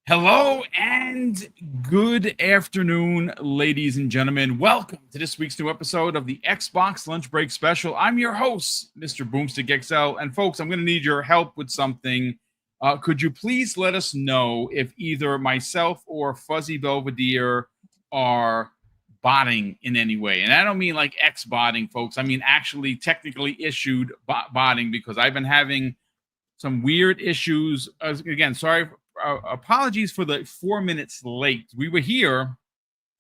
Hello and good afternoon, ladies and gentlemen. Welcome to this week's new episode of the Xbox Lunch Break Special. I'm your host, Mr. BoomStick XL. And folks, I'm going to need your help with something. Could you please let us know if either myself or Fuzzy Belvedere are botting in any way? And I don't mean like X-botting, folks. I mean actually technically issued botting, because I've been having some weird issues. Again, sorry, apologies for the 4 minutes late. We were here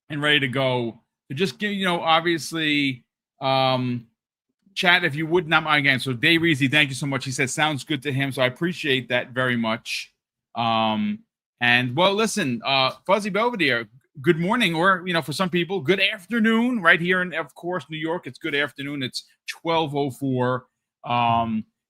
and ready to go to just give, obviously, chat if you would not mind again. So Dave Reezy, thank you so much. He said sounds good to him, so I appreciate that very much. And well, listen, Fuzzy Belvedere, good morning, or for some people, good afternoon. Right here in, of course, New York, it's good afternoon. It's 12:04.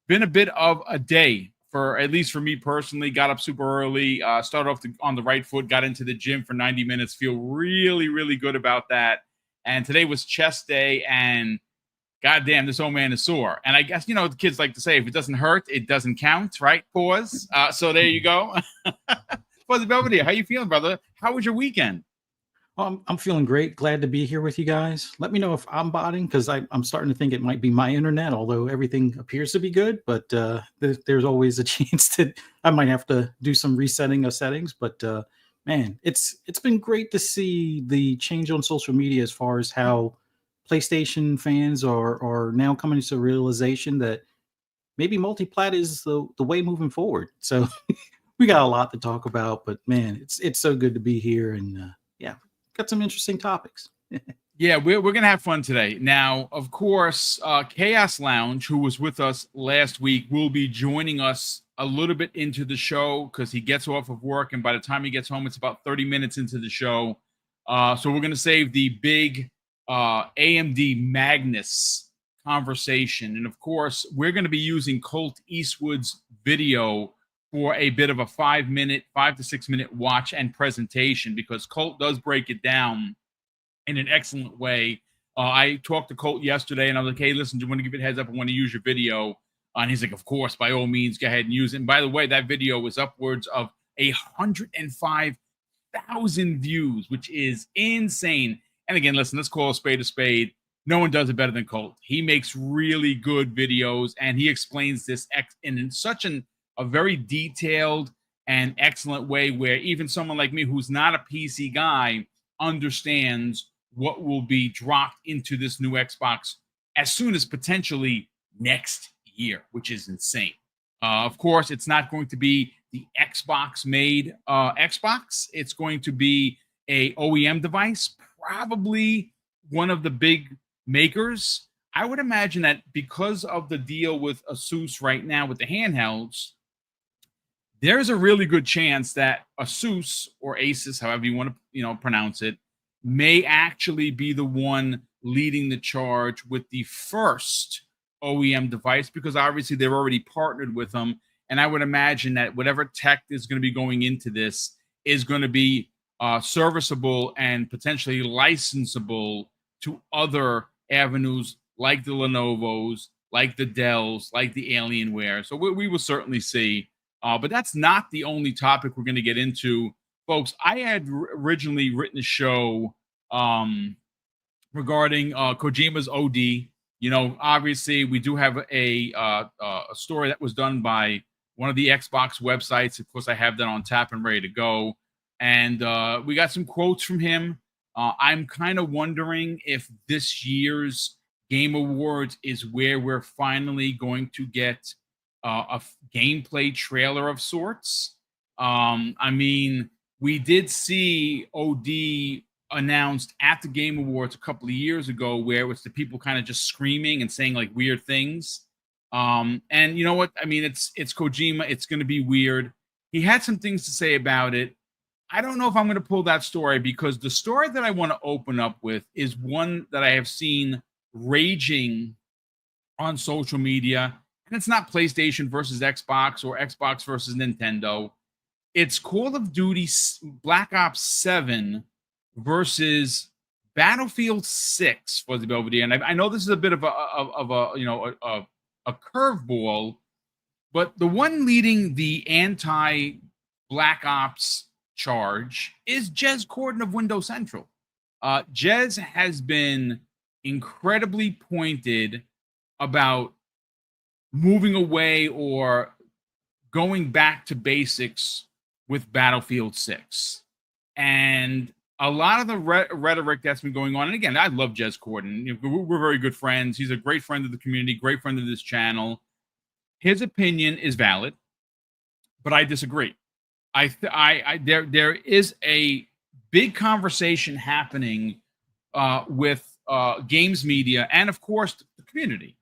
Been a bit of a day, for at least for me personally. Got up super early, started off on the right foot, got into the gym for 90 minutes, feel really, really good about that. And today was chest day, and goddamn, this old man is sore. And I guess, the kids like to say, if it doesn't hurt, it doesn't count, right? Pause. So there you go. Fuzzy Belvedere, how you feeling, brother? How was your weekend? I'm feeling great. Glad to be here with you guys. Let me know if I'm botting, because I'm starting to think it might be my internet, although everything appears to be good. But there's always a chance that I might have to do some resetting of settings. But man, it's been great to see the change on social media as far as how PlayStation fans are now coming to the realization that maybe multi-plat is the way moving forward. So we got a lot to talk about. But man, it's so good to be here, and yeah. Got some interesting topics. Yeah, we're going to have fun today. Now, of course, Chaos Lounge, who was with us last week, will be joining us a little bit into the show, because he gets off of work, and by the time he gets home, it's about 30 minutes into the show. So we're going to save the big AMD Magnus conversation. And of course, we're going to be using Colt Eastwood's video for a bit of a 5 to 6 minute watch and presentation, because Colt does break it down in an excellent way. I talked to Colt yesterday, and I was like, hey, listen, do you want to give it a heads up? I want to use your video. And he's like, of course, by all means, go ahead and use it. And by the way, that video was upwards of 105,000 views, which is insane. And again, listen, let's call a spade a spade. No one does it better than Colt. He makes really good videos, and he explains this in such a very detailed and excellent way, where even someone like me, who's not a PC guy, understands what will be dropped into this new Xbox as soon as potentially next year, which is insane. Of course, it's not going to be the Xbox-made Xbox. It's going to be a OEM device, probably one of the big makers. I would imagine that because of the deal with Asus right now with the handhelds, there's a really good chance that Asus or Asus, however you want to pronounce it, may actually be the one leading the charge with the first OEM device, because obviously they're already partnered with them. And I would imagine that whatever tech is going to be going into this is going to be serviceable and potentially licensable to other avenues, like the Lenovo's, like the Dells, like the Alienware. So we will certainly see. But that's not the only topic we're going to get into, folks. I had originally written a show regarding Kojima's OD. Obviously, we do have a story that was done by one of the Xbox websites. Of course, I have that on tap and ready to go. And we got some quotes from him. I'm kind of wondering if this year's Game Awards is where we're finally going to get a gameplay trailer of sorts. I mean, we did see OD announced at the Game Awards a couple of years ago, where it was the people kind of just screaming and saying like weird things. And you know what? I mean, it's Kojima. It's going to be weird. He had some things to say about it. I don't know if I'm going to pull that story, because the story that I want to open up with is one that I have seen raging on social media. And it's not PlayStation versus Xbox or Xbox versus Nintendo. It's Call of Duty Black Ops 7 versus Battlefield 6 for the Belvedere. And I know this is a bit of a curveball, but the one leading the anti Black Ops charge is Jez Corden of Windows Central. Jez has been incredibly pointed about moving away or going back to basics with Battlefield 6. And a lot of the rhetoric that's been going on, and again, I love Jez Corden. We're very good friends. He's a great friend of the community, great friend of this channel. His opinion is valid, but I disagree. There is a big conversation happening with games media and, of course, the community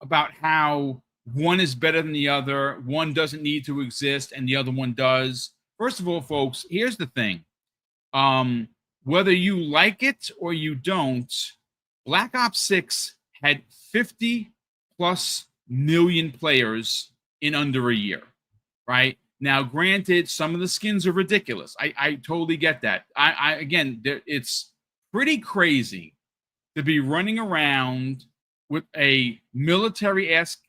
about how one is better than the other, one doesn't need to exist, and the other one does. First of all, folks, here's the thing. Whether you like it or you don't, Black Ops 6 had 50 plus million players in under a year, right? Now, granted, some of the skins are ridiculous. I totally get that. Again, it's pretty crazy to be running around with a military-esque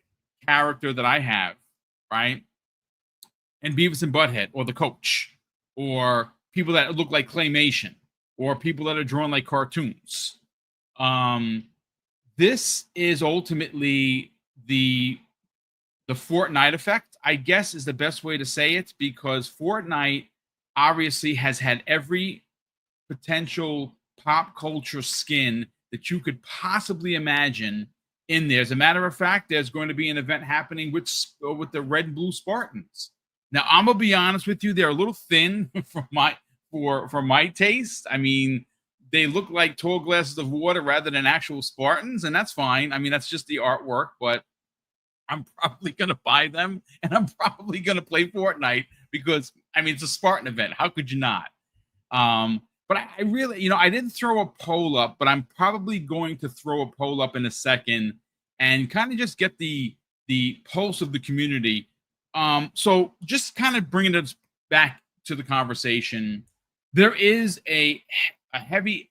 character that I have, right? And Beavis and Butthead, or the coach, or people that look like claymation, or people that are drawn like cartoons. This is ultimately the Fortnite effect, I guess, is the best way to say it, because Fortnite obviously has had every potential pop culture skin that you could possibly imagine in there. As a matter of fact, there's going to be an event happening with the red and blue Spartans. Now, I'm gonna be honest with you; they're a little thin for my taste. I mean, they look like tall glasses of water rather than actual Spartans, and that's fine. I mean, that's just the artwork, but I'm probably gonna buy them, and I'm probably gonna play Fortnite because, I mean, it's a Spartan event. How could you not? But I really, I didn't throw a poll up, but I'm probably going to throw a poll up in a second and kind of just get the pulse of the community. So just kind of bringing us back to the conversation, there is a heavy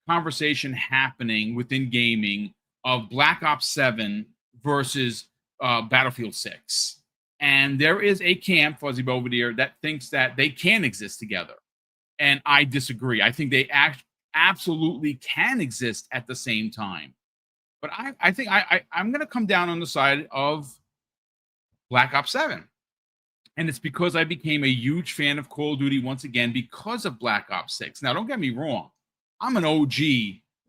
conversation happening within gaming of Black Ops 7 versus Battlefield 6. And there is a camp, Fuzzy Belvedere, that thinks that they can exist together. And I disagree. I think they absolutely can exist at the same time. But I think I'm going to come down on the side of Black Ops 7. And it's because I became a huge fan of Call of Duty once again because of Black Ops 6. Now, don't get me wrong. I'm an OG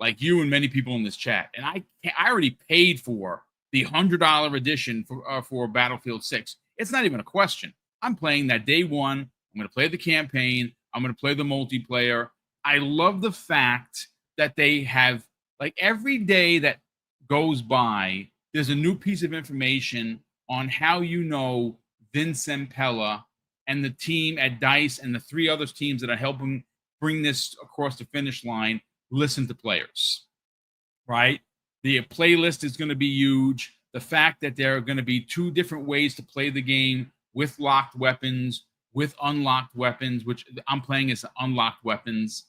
like you and many people in this chat. And I already paid for the $100 edition for Battlefield 6. It's not even a question. I'm playing that day one. I'm going to play the campaign. I'm going to play the multiplayer. I love the fact that they have, like, every day that goes by, there's a new piece of information on how Vince Zampella and the team at DICE and the three other teams that are helping bring this across the finish line listen to players, right? The playlist is going to be huge. The fact that there are going to be two different ways to play the game with locked weapons, with unlocked weapons, which I'm playing as unlocked weapons.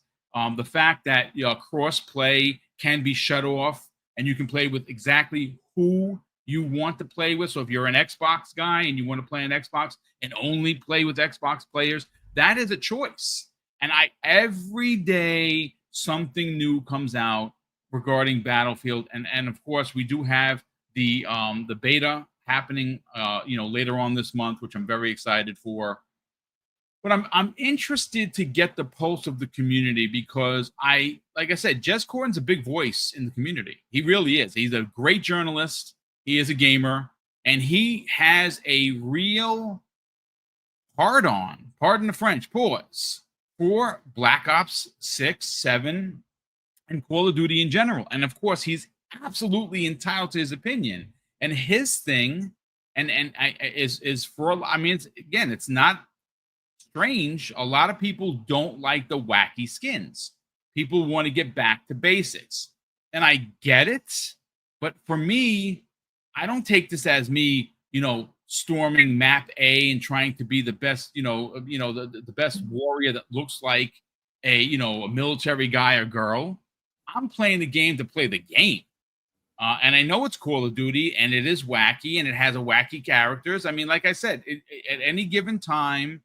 The fact that cross play can be shut off and you can play with exactly who you want to play with. So if you're an Xbox guy and you want to play an Xbox and only play with Xbox players, that is a choice. And every day something new comes out regarding Battlefield, and of course we do have the beta happening later on this month, which I'm very excited for. But I'm interested to get the pulse of the community because like I said, Jez Corden's a big voice in the community. He really is. He's a great journalist. He is a gamer, and he has a real hard-on, pardon the French, pause for Black Ops 6, 7, and Call of Duty in general. And of course, he's absolutely entitled to his opinion. And his thing, is for, I mean, it's not strange. A lot of people don't like the wacky skins. People want to get back to basics. And I get it. But for me, I don't take this as me, storming map A and trying to be the best, the best warrior that looks like a military guy or girl. I'm playing the game to play the game. And I know it's Call of Duty and it is wacky and it has a wacky characters. I mean, like I said, at any given time,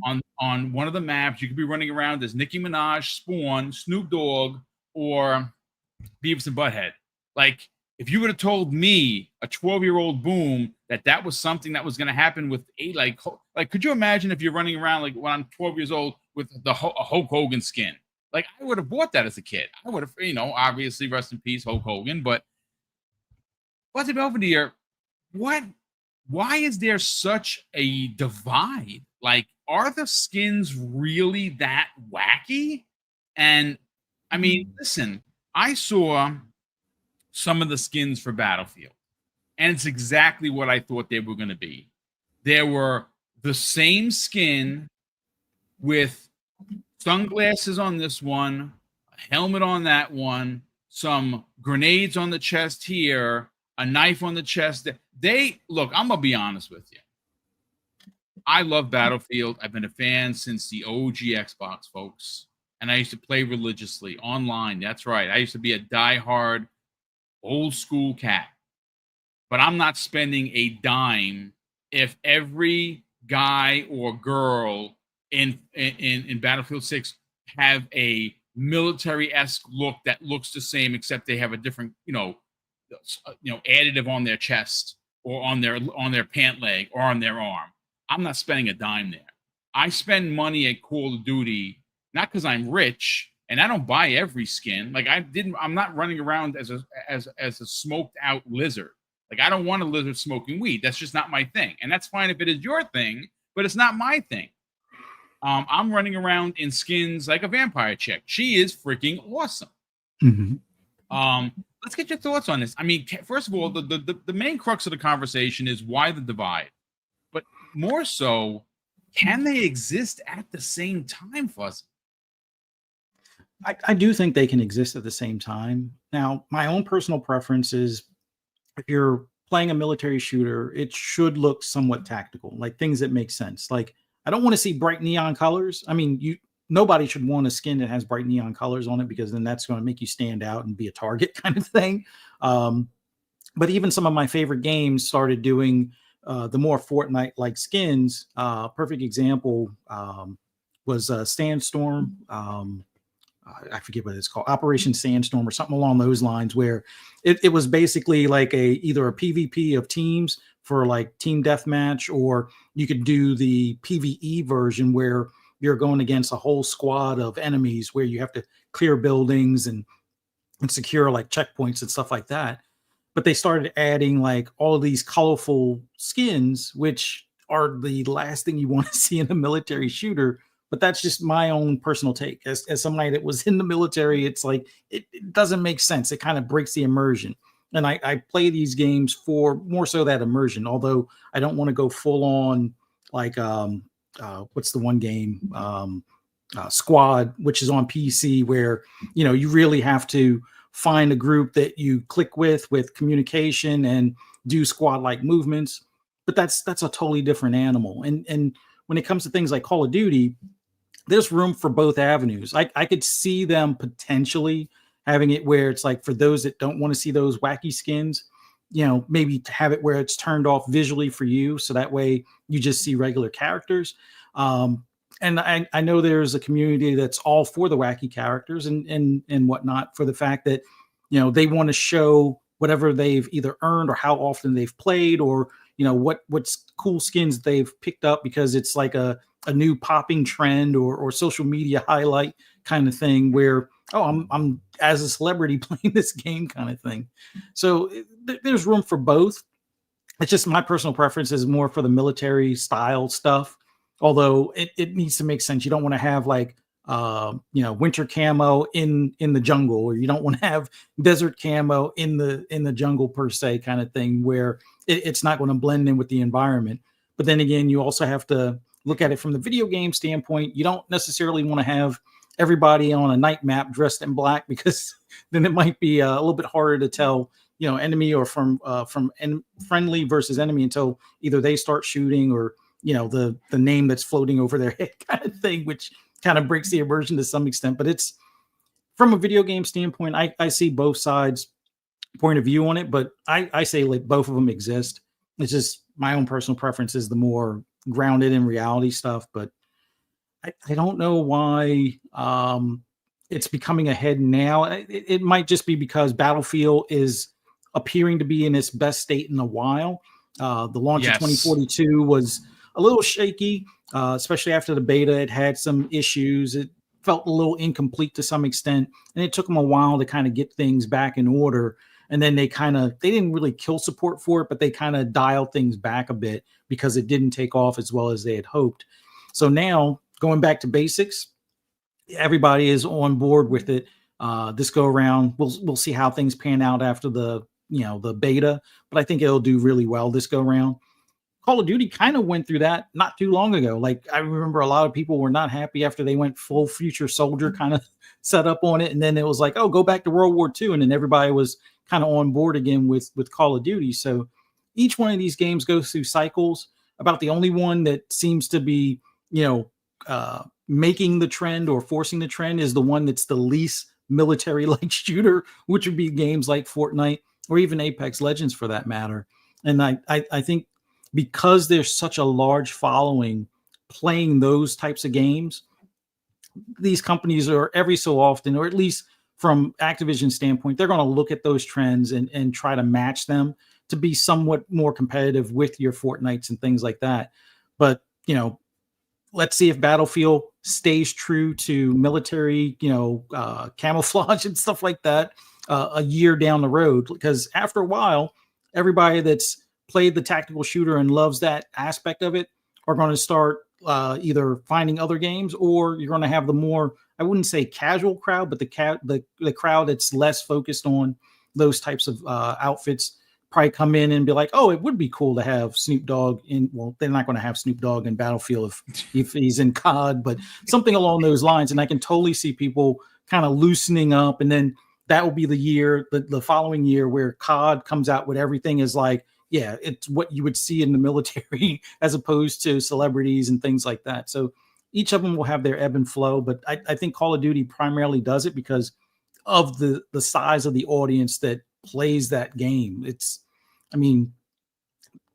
on one of the maps, you could be running around as Nicki Minaj, Spawn, Snoop Dogg, or Beavis and Butthead. Like, if you would have told me, a 12-year-old Boom, that was something that was going to happen with could you imagine if you're running around like when I'm 12 years old with a Hulk Hogan skin? Like, I would have bought that as a kid. I would have, obviously, rest in peace, Hulk Hogan. But Buster Belvedere, why is there such a divide? Like, are the skins really that wacky? And I mean, listen, I saw some of the skins for Battlefield, and it's exactly what I thought they were going to be. There were the same skin with sunglasses on this one, a helmet on that one, some grenades on the chest here, a knife on the chest. Look, I'm gonna be honest with you. I love Battlefield. I've been a fan since the OG Xbox, folks. And I used to play religiously online. That's right. I used to be a diehard old school cat. But I'm not spending a dime if every guy or girl in Battlefield 6 have a military-esque look that looks the same, except they have a different, additive on their chest or on their pant leg or on their arm. I'm not spending a dime there. I spend money at Call of Duty not because I'm rich and I don't buy every skin. Like, I'm not running around as a smoked out lizard. Like, I don't want a lizard smoking weed. That's just not my thing. And that's fine if it is your thing, but it's not my thing. I'm running around in skins like a vampire chick. She is freaking awesome. Mm-hmm. Let's get your thoughts on this. I mean, first of all, the main crux of the conversation is why the divide? But more so, can they exist at the same time, Fuzzy? I do think they can exist at the same time. Now, my own personal preference is if you're playing a military shooter, it should look somewhat tactical, like things that make sense. Like, I don't want to see bright neon colors. I mean, nobody should want a skin that has bright neon colors on it, because then that's going to make you stand out and be a target kind of thing. But even some of my favorite games started doing the more Fortnite-like skins. Perfect example was Sandstorm. I forget what it's called, Operation Sandstorm or something along those lines, where it was basically like either a PvP of teams for like team deathmatch, or you could do the PvE version where you're going against a whole squad of enemies where you have to clear buildings and secure like checkpoints and stuff like that. But they started adding like all of these colorful skins, which are the last thing you want to see in a military shooter. But that's just my own personal take. As somebody that was in the military, it's like, it doesn't make sense. It kind of breaks the immersion. And I play these games for more so that immersion, although I don't want to go full on like, what's the one game? Squad, which is on PC, where, you really have to find a group that you click with communication and do squad-like movements. But that's a totally different animal. And when it comes to things like Call of Duty, there's room for both avenues. I could see them potentially having it where it's like, for those that don't want to see those wacky skins, maybe to have it where it's turned off visually for you, so that way you just see regular characters. And I know there's a community that's all for the wacky characters and whatnot, for the fact that, they want to show whatever they've either earned or how often they've played, or, what's cool skins they've picked up because it's like a new popping trend or social media highlight kind of thing, where, oh, I'm as a celebrity playing this game kind of thing. So there's room for both. It's just my personal preference is more for the military style stuff. Although it needs to make sense. You don't want to have like, winter camo in the jungle, or you don't want to have desert camo in the jungle per se, kind of thing, where it's not going to blend in with the environment. But then again, you also have to look at it from the video game standpoint. You don't necessarily want to have everybody on a night map dressed in black, because then it might be a little bit harder to tell, enemy or from friendly versus enemy, until either they start shooting, or the name that's floating over their head kind of thing, which kind of breaks the immersion to some extent. But it's, from a video game standpoint, I see both sides point of view on it, but I say like both of them exist. It's just my own personal preference is the more grounded in reality stuff. But I don't know why it's becoming a head now. It might just be because Battlefield is appearing to be in its best state in a while. The launch of Yes. 2042 was a little shaky, especially after the beta. It had some issues. It felt a little incomplete to some extent, and it took them a while to kind of get things back in order. And then they didn't really kill support for it, but they kind of dialed things back a bit because it didn't take off as well as they had hoped. So now going back to basics, everybody is on board with it. This go around, we'll see how things pan out after the beta, but I think it'll do really well this go around. Call of Duty kind of went through that not too long ago. Like I remember a lot of people were not happy after they went full future soldier kind of set up on it, and then it was like, oh, go back to World War II, and then everybody was kind of on board again with Call of Duty. So each one of these games goes through cycles. About the only one that seems to be, making the trend or forcing the trend is the one that's the least military like shooter, which would be games like Fortnite or even Apex Legends for that matter. And I think because there's such a large following playing those types of games, these companies are every so often, or at least from Activision standpoint, they're going to look at those trends and try to match them to be somewhat more competitive with your Fortnites and things like that. But, let's see if Battlefield stays true to military, camouflage and stuff like that a year down the road. Because after a while, everybody that's played the tactical shooter and loves that aspect of it are going to start either finding other games, or you're going to have the more, I wouldn't say casual crowd, but the crowd that's less focused on those types of outfits probably come in and be like, oh, it would be cool to have Snoop Dogg in. Well, they're not going to have Snoop Dogg in Battlefield if he's in COD, but something along those lines. And I can totally see people kind of loosening up, and then that will be the year, the following year, where COD comes out with everything is like, yeah, it's what you would see in the military as opposed to celebrities and things like that. So each of them will have their ebb and flow, but I think Call of Duty primarily does it because of the size of the audience that plays that game. I mean,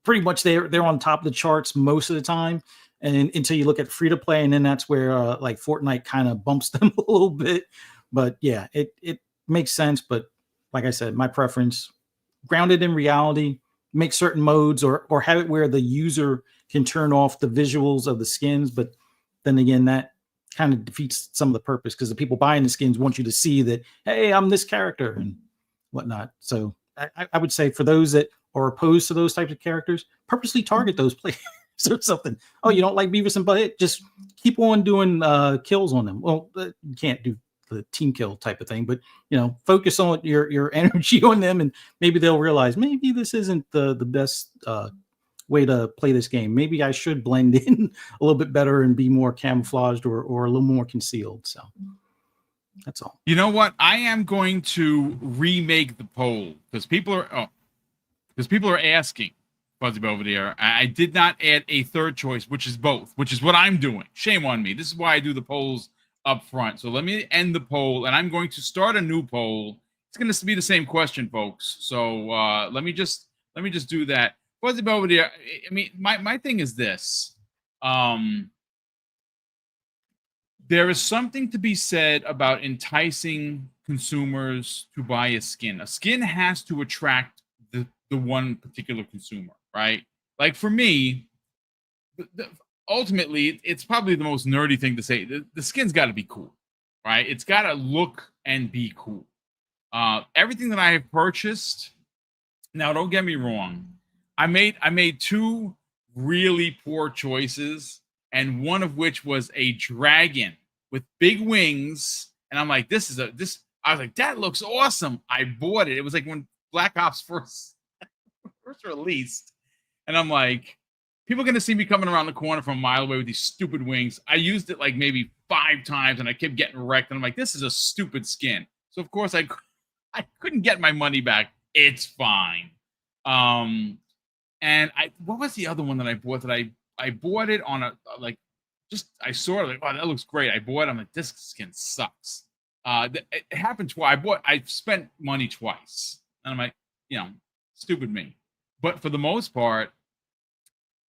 pretty much they're on top of the charts most of the time, and until you look at free to play, and then that's where like Fortnite kind of bumps them a little bit. But yeah, it makes sense. But like I said, my preference, grounded in reality, make certain modes or have it where the user can turn off the visuals of the skins. But then again, that kind of defeats some of the purpose because the people buying the skins want you to see that, hey, I'm this character and whatnot. So I would say for those that are opposed to those types of characters, purposely target those players or something. Oh, you don't like Beavis and Butthead? Just keep on doing kills on them. Well, you can't do the team kill type of thing, but focus on your energy on them, and maybe they'll realize maybe this isn't the best way to play this game. Maybe I should blend in a little bit better and be more camouflaged or a little more concealed. So that's all. You know what? I am going to remake the poll because people are asking. Fuzzy Belvedere. I did not add a third choice, which is both, which is what I'm doing. Shame on me. This is why I do the polls up front. So let me end the poll, and I'm going to start a new poll. It's going to be the same question, folks. So let me just do that. Fuzzy Belvedere. I mean, my thing is this. There is something to be said about enticing consumers to buy a skin. A skin has to attract the one particular consumer, right? Like for me, ultimately, it's probably the most nerdy thing to say. The skin's got to be cool, right? It's got to look and be cool. Everything that I have purchased, now don't get me wrong, I made two really poor choices, and one of which was a dragon with big wings. And I'm like, this. I was like, that looks awesome. I bought it. It was like when Black Ops first released, and I'm like, people are gonna see me coming around the corner from a mile away with these stupid wings. I used it like maybe 5 times, and I kept getting wrecked. And I'm like, this is a stupid skin. So of course I couldn't get my money back. It's fine. And what was the other one that I bought? That I bought it on I saw it like, oh, that looks great. I bought it. I'm like, this skin sucks. It happened twice. I spent money twice, and I'm like, stupid me. But for the most part,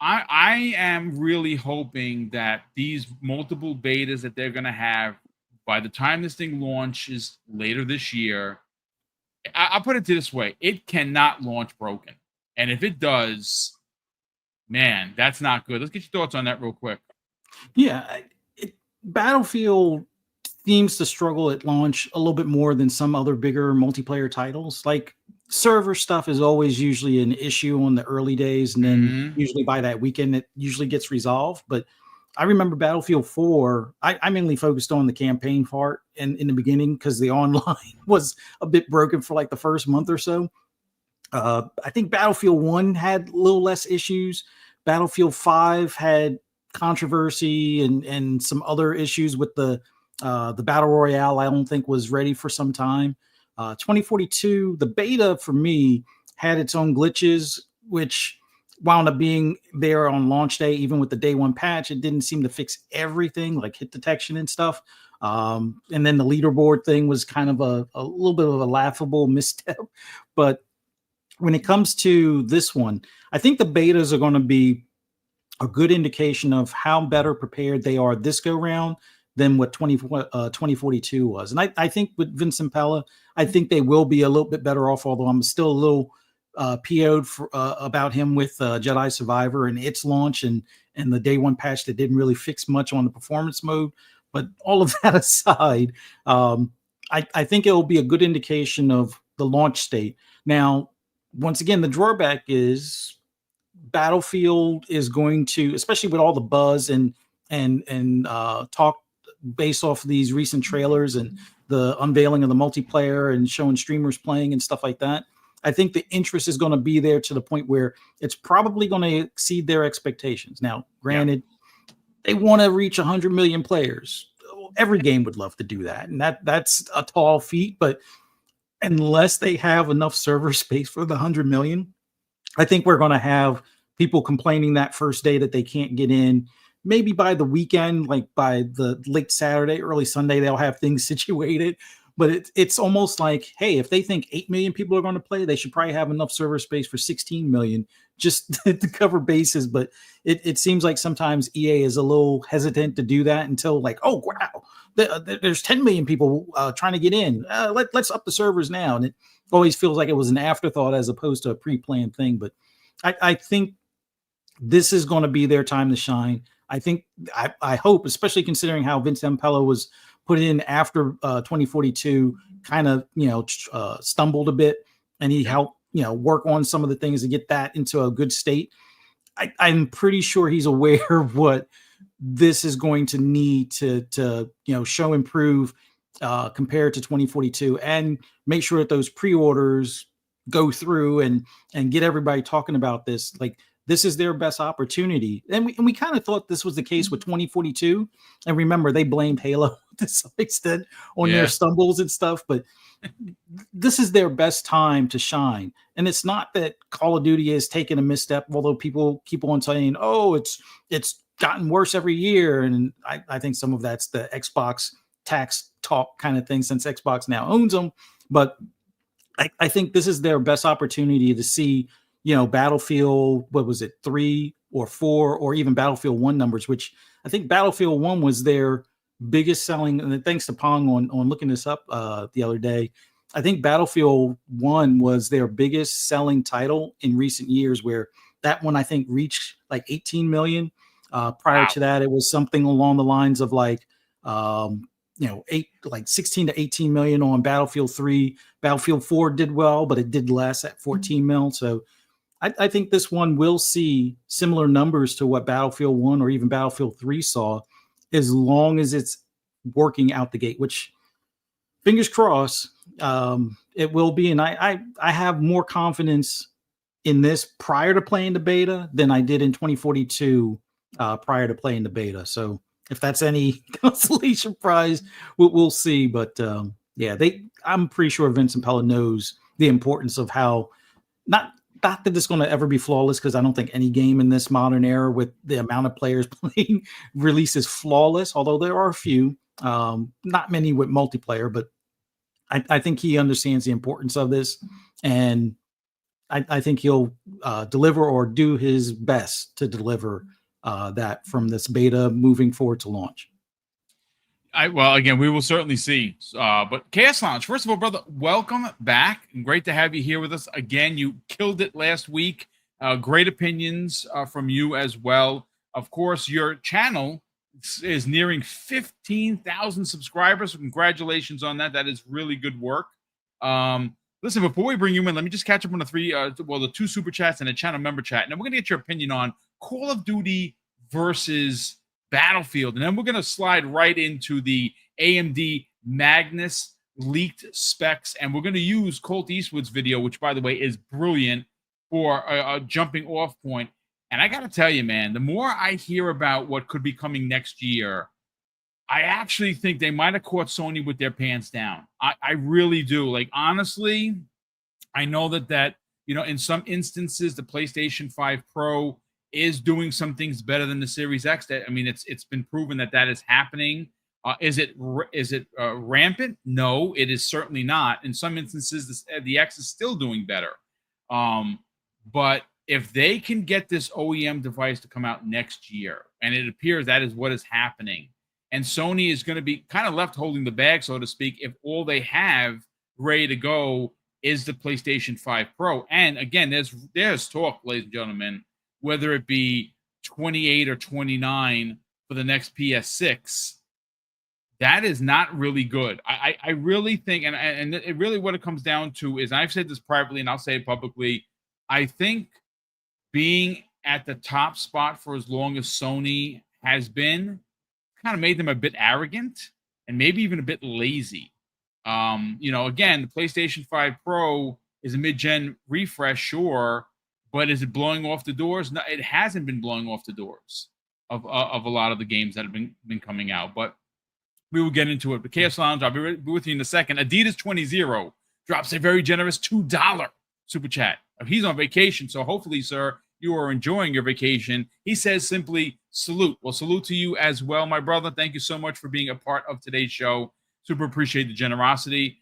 I am really hoping that these multiple betas that they're going to have by the time this thing launches later this year, I'll put it this way: it cannot launch broken, and if it does, man, that's not good. Let's get your thoughts on that real quick. Yeah, Battlefield seems to struggle at launch a little bit more than some other bigger multiplayer titles. Like server stuff is always usually an issue on the early days, and then usually by that weekend it usually gets resolved. But I remember Battlefield 4, I mainly focused on the campaign part in the beginning because the online was a bit broken for like the first month or so. I think Battlefield 1 had a little less issues. Battlefield 5 had controversy and some other issues with the battle royale. I don't think was ready for some time. 2042, the beta for me had its own glitches, which wound up being there on launch day. Even with the day one patch, it didn't seem to fix everything, like hit detection and stuff. And then the leaderboard thing was kind of a little bit of a laughable misstep. But when it comes to this one, I think the betas are going to be a good indication of how better prepared they are this go round than what 2042 was. And I think with Vincent Pella, I think they will be a little bit better off, although I'm still a little PO'd about him with Jedi Survivor and its launch and the day one patch that didn't really fix much on the performance mode. But all of that aside, I think it will be a good indication of the launch state. Now, once again, the drawback is Battlefield is going to, especially with all the buzz and talk based off of these recent trailers and the unveiling of the multiplayer and showing streamers playing and stuff like that. I think the interest is going to be there to the point where it's probably going to exceed their expectations. Now, granted, they want to reach 100 million players. Every game would love to do that, and that's a tall feat. But unless they have enough server space for the 100 million, I think we're going to have people complaining that first day that they can't get in. Maybe by the weekend, like by the late Saturday, early Sunday, they'll have things situated. But it's almost like, hey, if they think 8 million people are going to play, they should probably have enough server space for 16 million just to cover bases. But it seems like sometimes EA is a little hesitant to do that until like, oh, wow, there's 10 million people trying to get in. Let's up the servers now. And it always feels like it was an afterthought as opposed to a pre-planned thing. But I think this is going to be their time to shine. I think I hope, especially considering how Vince Ampello was put in after 2042, kind of stumbled a bit, and he helped work on some of the things to get that into a good state. I'm pretty sure he's aware of what this is going to need to show improve compared to 2042, and make sure that those pre-orders go through and get everybody talking about this. Like, this is their best opportunity. And we kind of thought this was the case with 2042. And remember, they blamed Halo to some extent on their stumbles and stuff, but this is their best time to shine. And it's not that Call of Duty has taken a misstep, although people keep on saying, oh, it's gotten worse every year. And I think some of that's the Xbox tax talk kind of thing, since Xbox now owns them. But I think this is their best opportunity to see, Battlefield, what was it, 3 or 4, or even Battlefield 1 numbers, which I think Battlefield 1 was their biggest selling. And thanks to Pong on looking this up the other day, I think Battlefield 1 was their biggest selling title in recent years, where that one, I think, reached like 18 million. Prior to that, it was something along the lines of like, 16 to 18 million on Battlefield 3. Battlefield 4 did well, but it did less at 14 mil. So I think this one will see similar numbers to what Battlefield 1 or even Battlefield 3 saw, as long as it's working out the gate, which, fingers crossed, it will be. And I have more confidence in this prior to playing the beta than I did in 2042 prior to playing the beta. So if that's any consolation prize, we'll see. But I'm pretty sure Vince Pella knows the importance of how, not that it's going to ever be flawless, because I don't think any game in this modern era with the amount of players playing releases flawless, although there are a few, not many with multiplayer, but I think he understands the importance of this. And I think he'll deliver or do his best to deliver that from this beta moving forward to launch. Well, again, we will certainly see. But Chaos Lounge, first of all, brother, welcome back. Great to have you here with us again. You killed it last week. Great opinions from you as well. Of course, your channel is nearing 15,000 subscribers. So congratulations on that. That is really good work. Listen, before we bring you in, let me just catch up on the two super chats and a channel member chat. And then we're going to get your opinion on Call of Duty versus Battlefield. And then we're going to slide right into the AMD Magnus leaked specs. And we're going to use Colt Eastwood's video, which, by the way, is brilliant for a jumping off point. And I got to tell you, man, the more I hear about what could be coming next year, I actually think they might have caught Sony with their pants down. I really do. Like, honestly, I know that, you know, in some instances, the PlayStation 5 Pro is doing some things better than the Series X. I mean, it's been proven that is happening. Is it rampant? No, it is certainly not. In some instances, the X is still doing better. But if they can get this OEM device to come out next year, and it appears that is what is happening, and Sony is going to be kind of left holding the bag, so to speak, if all they have ready to go is the PlayStation 5 Pro. And again, there's talk, ladies and gentlemen, whether it be 28 or 29 for the next PS6, that is not really good. I really think, and it really what it comes down to is, I've said this privately and I'll say it publicly, I think being at the top spot for as long as Sony has been kind of made them a bit arrogant and maybe even a bit lazy. You know, again, the PlayStation 5 Pro is a mid-gen refresh, sure, but is it blowing off the doors? No, it hasn't been blowing off the doors of a lot of the games that have been coming out. But we will get into it. But Chaos Lounge, I'll be with you in a second. Adidas20 drops a very generous $2 super chat. He's on vacation, so hopefully, sir, you are enjoying your vacation. He says simply, salute. Well, salute to you as well, my brother. Thank you so much for being a part of today's show. Super appreciate the generosity.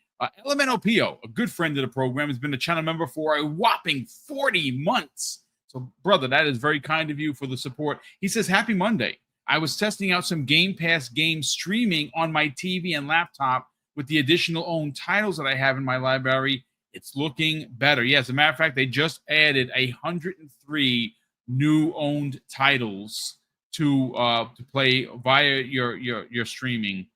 Elemental Pio, a good friend of the program, has been a channel member for a whopping 40 months. So, brother, that is very kind of you for the support. He says, happy Monday. I was testing out some Game Pass games streaming on my TV and laptop with the additional owned titles that I have in my library. It's looking better. Yes, as a matter of fact, they just added 103 new owned titles to play via your streaming,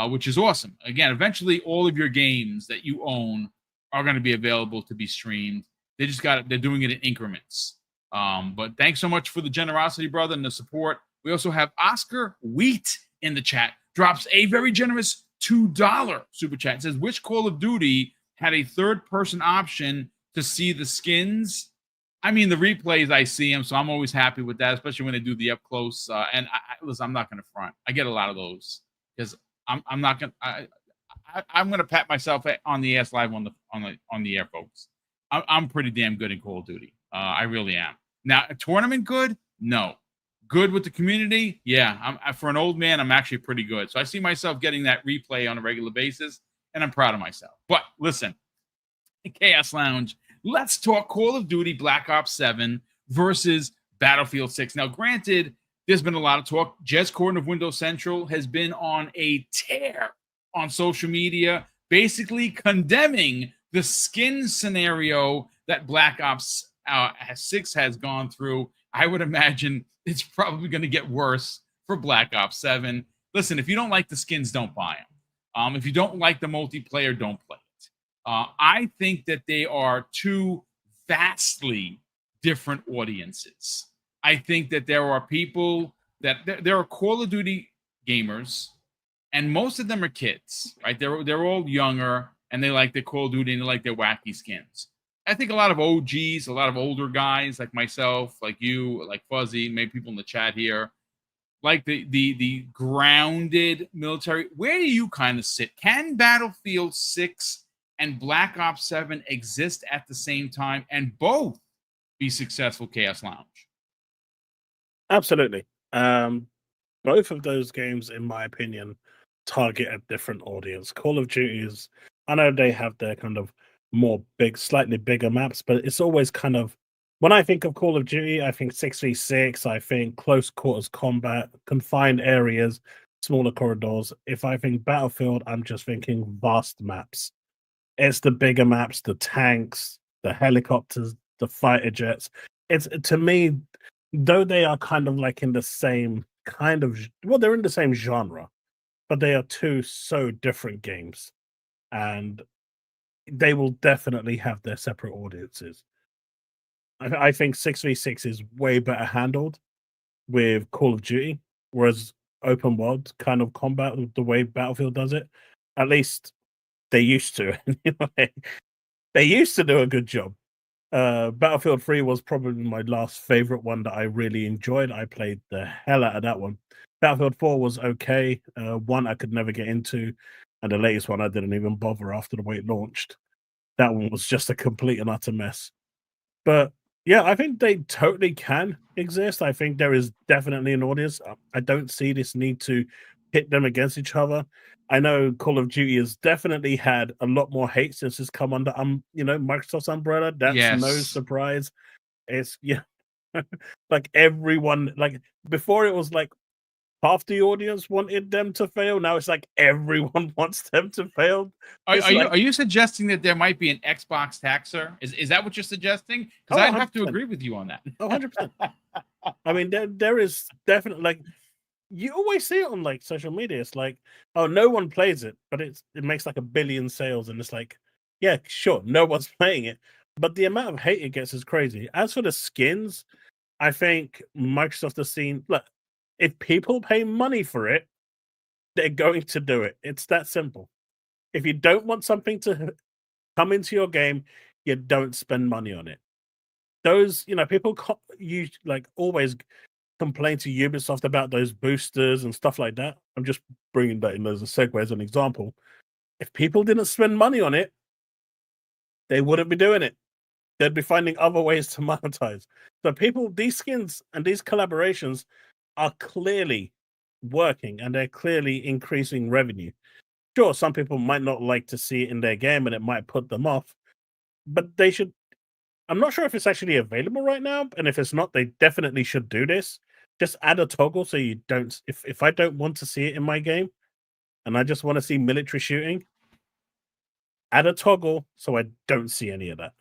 which is awesome. Again, eventually, all of your games that you own are going to be available to be streamed. They're doing it in increments. But thanks so much for the generosity, brother, and the support. We also have Oscar Wheat in the chat. Drops a very generous $2 super chat. It says, which Call of Duty had a third-person option to see the skins? I mean, the replays, I see them, so I'm always happy with that, especially when they do the up-close. And listen, I'm not going to front. I get a lot of those because I'm not going to. I'm going to pat myself on the ass live on the air, folks. I'm pretty damn good in Call of Duty. I really am. Now, a tournament good? No. Good with the community? Yeah. For an old man, I'm actually pretty good. So I see myself getting that replay on a regular basis, and I'm proud of myself. But listen, Chaos Lounge, let's talk Call of Duty Black Ops 7 versus Battlefield 6. Now, granted, there's been a lot of talk. Jez Corden of Windows Central has been on a tear on social media, basically condemning the skin scenario that Black Ops 6 has gone through. I would imagine it's probably going to get worse for Black Ops 7. Listen, if you don't like the skins, don't buy them. If you don't like the multiplayer, don't play it. I think that they are two vastly different audiences. I think that there are people that there are Call of Duty gamers, and most of them are kids, right? They're all younger, and they like their Call of Duty and they like their wacky skins. I think a lot of OGs, a lot of older guys like myself, like you, like Fuzzy, maybe people in the chat here, like the grounded military. Where do you kind of sit? Can Battlefield 6 and Black Ops 7 exist at the same time and both be successful, Chaos Lounge? Absolutely. Both of those games, in my opinion, target a different audience. Call of Duty is, I know they have their kind of slightly bigger maps, but it's always kind of when I think of Call of Duty, I think 6v6, I think close quarters combat, confined areas, smaller corridors. If I think Battlefield, I'm just thinking vast maps. It's the bigger maps, the tanks, the helicopters, the fighter jets. It's to me, though they are kind of like in the same kind of well, they're in the same genre, but they are two so different games, and they will definitely have their separate audiences. I think 6v6 is way better handled with Call of Duty, whereas open world kind of combat, the way Battlefield does it, at least they used to. They used to do a good job. Battlefield 3 was probably my last favorite one that I really enjoyed. I played the hell out of that one. Battlefield 4 was okay. One I could never get into, and the latest one I didn't even bother after the way it launched. That one was just a complete and utter mess. But yeah, I think they totally can exist. I think there is definitely an audience. I don't see this need to pit them against each other. I know Call of Duty has definitely had a lot more hate since it's come under Microsoft's umbrella. That's no Yes. surprise. It's like everyone, like before it was like half the audience wanted them to fail. Now it's like everyone wants them to fail. Are you suggesting that there might be an Xbox taxer? Is that what you're suggesting? Because I'd have to agree with you on that. 100%. I mean, there is definitely like you always see it on like social media. It's like, oh, no one plays it, but it makes like 1 billion sales, and it's like, yeah, sure, no one's playing it, but the amount of hate it gets is crazy. As for the skins, I think Microsoft has seen. Look, if people pay money for it, they're going to do it. It's that simple. If you don't want something to come into your game, you don't spend money on it. Those, people you like always complain to Ubisoft about those boosters and stuff like that. I'm just bringing that in as a segue as an example. If people didn't spend money on it, they wouldn't be doing it. They'd be finding other ways to monetize. So these skins and these collaborations are clearly working, and they're clearly increasing revenue. Sure, some people might not like to see it in their game and it might put them off, but they should. I'm not sure if it's actually available right now, and if it's not, they definitely should do this. Just add a toggle so you don't. If I don't want to see it in my game, and I just want to see military shooting, add a toggle so I don't see any of that,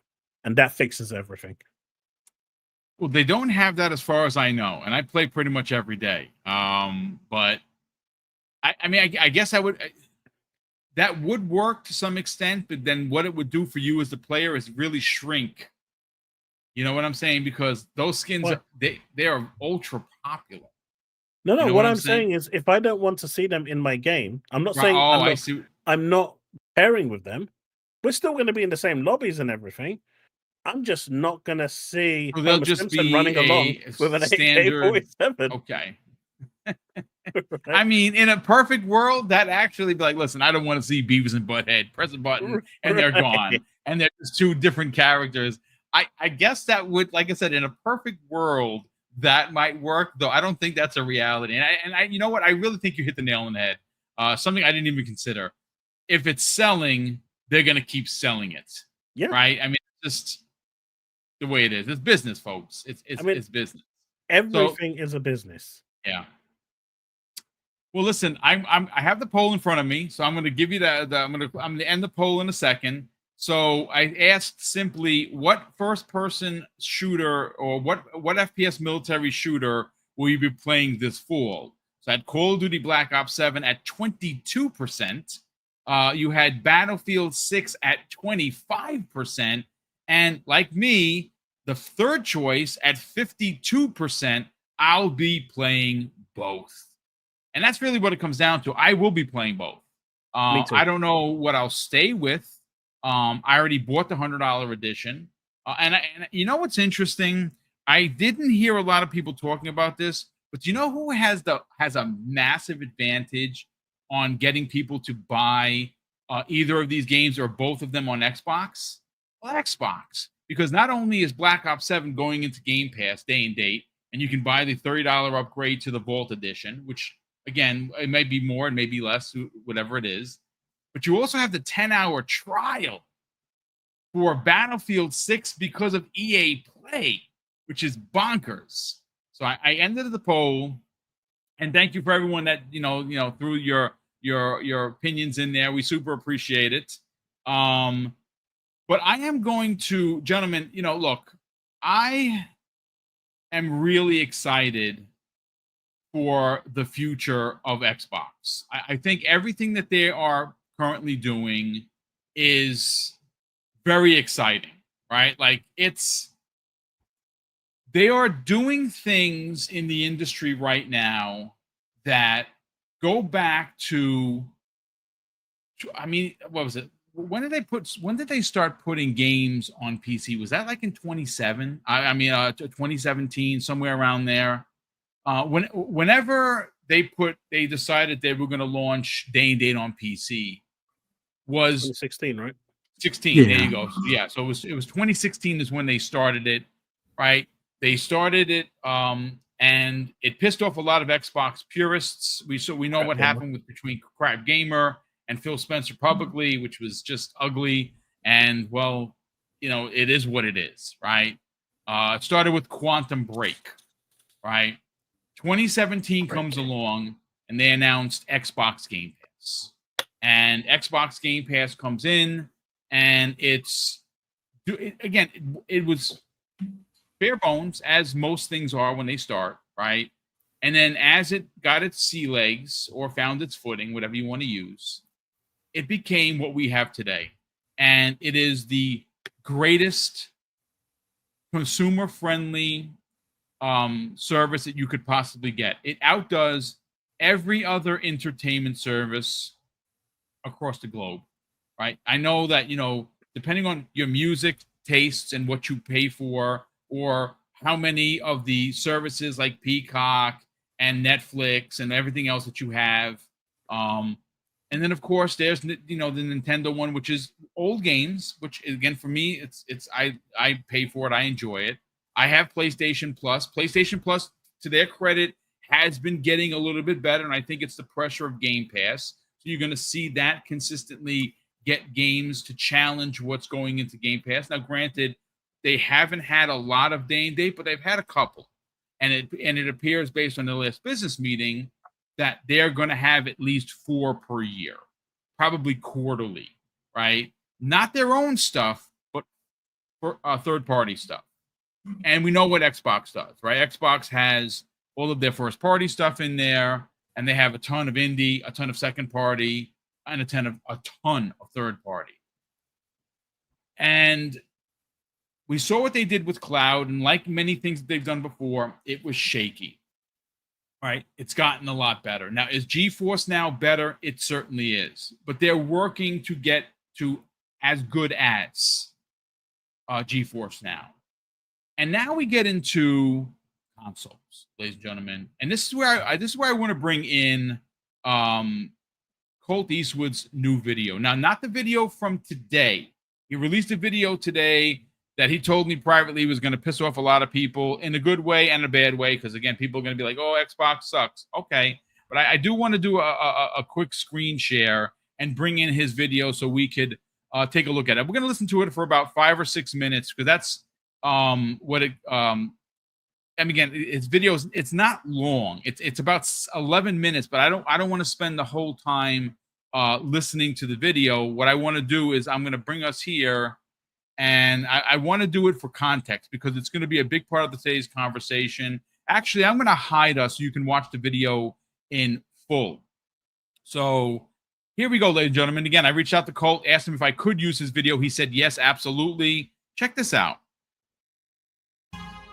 and that fixes everything. Well, they don't have that as far as I know, and I play pretty much every day. But I mean, I guess that would work to some extent, but then what it would do for you as the player is really shrink. You know what I'm saying? Because those skins, they are ultra popular. No, You know what I'm saying is, if I don't want to see them in my game, I'm not saying I'm not pairing with them. We're still going to be in the same lobbies and everything. I'm just not going to see Homer Simpson running along with an AK-47. Okay. I mean, in a perfect world, that actually be like, listen, I don't want to see Beavis and Butthead. Press a button, and they're gone. And they're just two different characters. I guess that would, like I said, in a perfect world, that might work, though I don't think that's a reality. And I you know what? I really think you hit the nail on the head. Something I didn't even consider. If it's selling, they're going to keep selling it. Yeah. Right? I mean, it's just the way it is. It's business, folks. It's business. Everything is a business. Yeah. Well, listen, I have the poll in front of me, so I'm going to give you I'm going to end the poll in a second. So I asked simply, what first-person shooter or what FPS military shooter will you be playing this fall? So I had Call of Duty Black Ops 7 at 22%. You had Battlefield 6 at 25%. And like me, the third choice at 52%, I'll be playing both. And that's really what it comes down to. I will be playing both. Me too. I don't know what I'll stay with. I already bought the $100 edition. And you know what's interesting? I didn't hear a lot of people talking about this, but you know who has a massive advantage on getting people to buy either of these games or both of them on Xbox? Well, Xbox. Because not only is Black Ops 7 going into Game Pass day and date, and you can buy the $30 upgrade to the Vault Edition, which, again, it may be more, it may be less, whatever it is. But you also have the 10-hour trial. for Battlefield 6 because of EA Play, which is bonkers. So I ended the poll, and thank you for everyone that threw your opinions in there. We super appreciate it. But I am going to, gentlemen, look, I am really excited for the future of Xbox. I think everything that they are currently doing is very exciting, right? Like they are doing things in the industry right now that go back to, I mean, what was it? When did they start putting games on PC? Was that like in 2017, somewhere around there? Whenever they decided they were going to launch day and date on PC was 2016, right? 16. Yeah. There you go. So, yeah. So it was 2016 is when they started it, right? They started it, and it pissed off a lot of Xbox purists. We know what happened between Crap Gamer and Phil Spencer publicly, which was just ugly. And well, it is what it is, right? It started with Quantum Break, right? 2017 comes along, and they announced Xbox Game Pass. And Xbox Game Pass comes in, and it was bare bones, as most things are when they start, right? And then as it got its sea legs or found its footing, whatever you want to use, it became what we have today. And it is the greatest consumer-friendly service that you could possibly get. It outdoes every other entertainment service across the globe, right? I know that, depending on your music tastes and what you pay for, or how many of the services like Peacock and Netflix and everything else that you have, and then of course there's the Nintendo one, which is old games, which again for me I pay for it, I enjoy it. I have PlayStation Plus. PlayStation Plus, to their credit, has been getting a little bit better, and I think it's the pressure of Game Pass. So you're going to see that consistently get games to challenge what's going into Game Pass. Now, granted, they haven't had a lot of day and date, but they've had a couple, and it appears based on the last business meeting that they're going to have at least 4 per year, probably quarterly, right? Not their own stuff, but for third-party stuff. And we know what Xbox does, right? Xbox has all of their first-party stuff in there, and they have a ton of indie, a ton of second-party, and a ton of third-party. And we saw what they did with cloud, and like many things that they've done before, it was shaky. Right? It's gotten a lot better. Now, is GeForce Now better? It certainly is. But they're working to get to as good as GeForce Now. And now we get into consoles, ladies and gentlemen. And this is where I want to bring in Colt Eastwood's new video. Now, not the video from today. He released a video today that he told me privately was going to piss off a lot of people in a good way and a bad way, because, again, people are going to be like, oh, Xbox sucks. Okay. But I do want to do a quick screen share and bring in his video so we could take a look at it. We're going to listen to it for about 5 or 6 minutes, because that's what it and again, his videos, it's not long. It's about 11 minutes, but I don't want to spend the whole time listening to the video. What I want to do is I'm going to bring us here, and I want to do it for context, because it's going to be a big part of today's conversation. Actually, I'm going to hide us so you can watch the video in full. So here we go, ladies and gentlemen. Again, I reached out to Colt, asked him if I could use his video. He said, yes, absolutely. Check this out.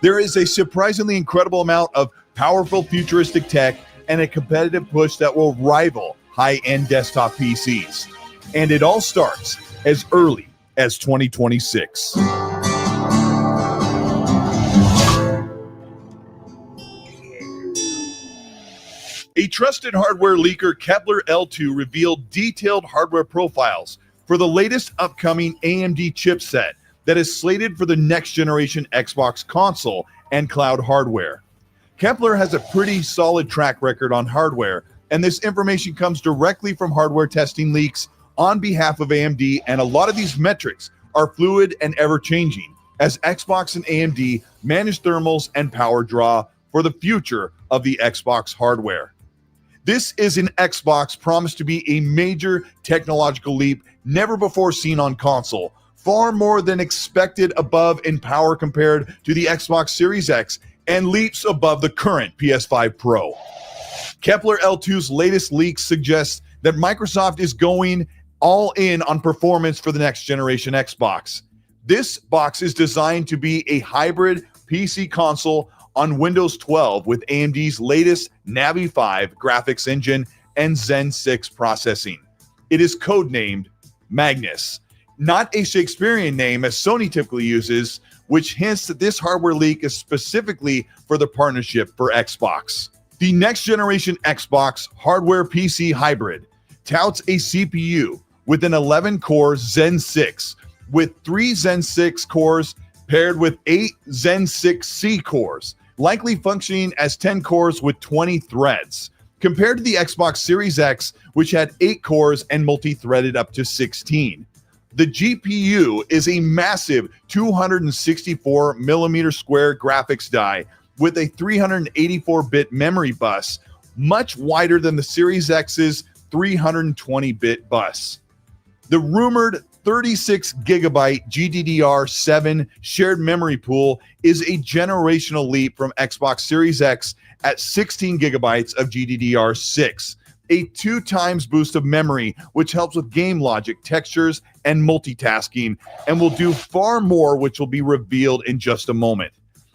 There is a surprisingly incredible amount of powerful futuristic tech and a competitive push that will rival high-end desktop PCs. And it all starts as early as 2026. A trusted hardware leaker, Kepler L2, revealed detailed hardware profiles for the latest upcoming AMD chipset that is slated for the next generation Xbox console and cloud hardware. Kepler has a pretty solid track record on hardware, and this information comes directly from hardware testing leaks on behalf of AMD, and a lot of these metrics are fluid and ever-changing as Xbox and AMD manage thermals and power draw for the future of the Xbox hardware. This is an Xbox promised to be a major technological leap never before seen on console, far more than expected above in power compared to the Xbox Series X and leaps above the current PS5 Pro. Kepler L2's latest leak suggests that Microsoft is going all in on performance for the next generation Xbox. This box is designed to be a hybrid PC console on Windows 12 with AMD's latest Navi 5 graphics engine and Zen 6 processing. It is codenamed Magnus, not a Shakespearean name as Sony typically uses, which hints that this hardware leak is specifically for the partnership for Xbox. The next generation Xbox hardware PC hybrid touts a CPU with an 11-core Zen 6 with 3 Zen 6 cores paired with 8 Zen 6C cores, likely functioning as 10 cores with 20 threads, compared to the Xbox Series X, which had 8 cores and multi-threaded up to 16. The GPU is a massive 264 millimeter square graphics die with a 384-bit memory bus, much wider than the Series X's 320-bit bus. The rumored 36 gigabyte GDDR7 shared memory pool is a generational leap from Xbox Series X at 16 gigabytes of GDDR6, a 2 times boost of memory, which helps with game logic, textures, and multitasking, and will do far more, which will be revealed in just a moment.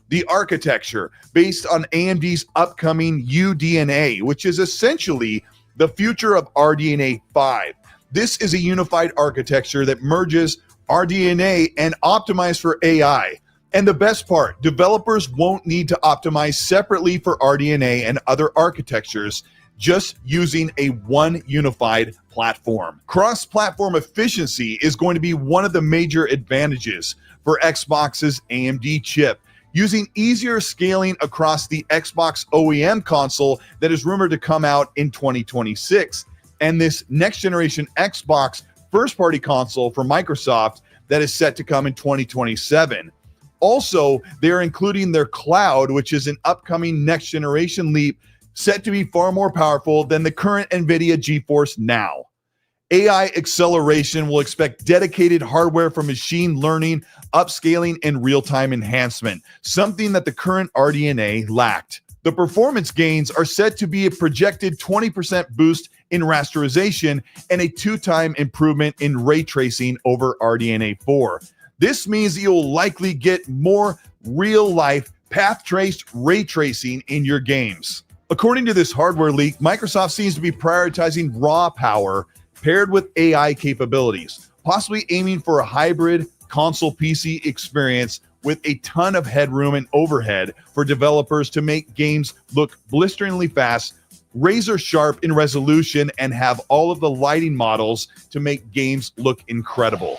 The architecture, based on AMD's upcoming UDNA, which is essentially the future of RDNA 5. This is a unified architecture that merges RDNA and optimized for AI. And the best part, developers won't need to optimize separately for RDNA and other architectures, just using a one unified platform. Cross-platform efficiency is going to be one of the major advantages for Xbox's AMD chip, using easier scaling across the Xbox OEM console that is rumored to come out in 2026. And this next generation Xbox first-party console for Microsoft that is set to come in 2027. Also, they're including their cloud, which is an upcoming next generation leap set to be far more powerful than the current NVIDIA GeForce Now. AI acceleration will expect dedicated hardware for machine learning, upscaling, and real-time enhancement, something that the current RDNA lacked. The performance gains are said to be a projected 20% boost in rasterization and a 2-time improvement in ray tracing over RDNA 4. This means that you'll likely get more real-life path-traced ray tracing in your games. According to this hardware leak, Microsoft seems to be prioritizing raw power paired with AI capabilities, possibly aiming for a hybrid console PC experience with a ton of headroom and overhead for developers to make games look blisteringly fast, razor sharp in resolution, and have all of the lighting models to make games look incredible.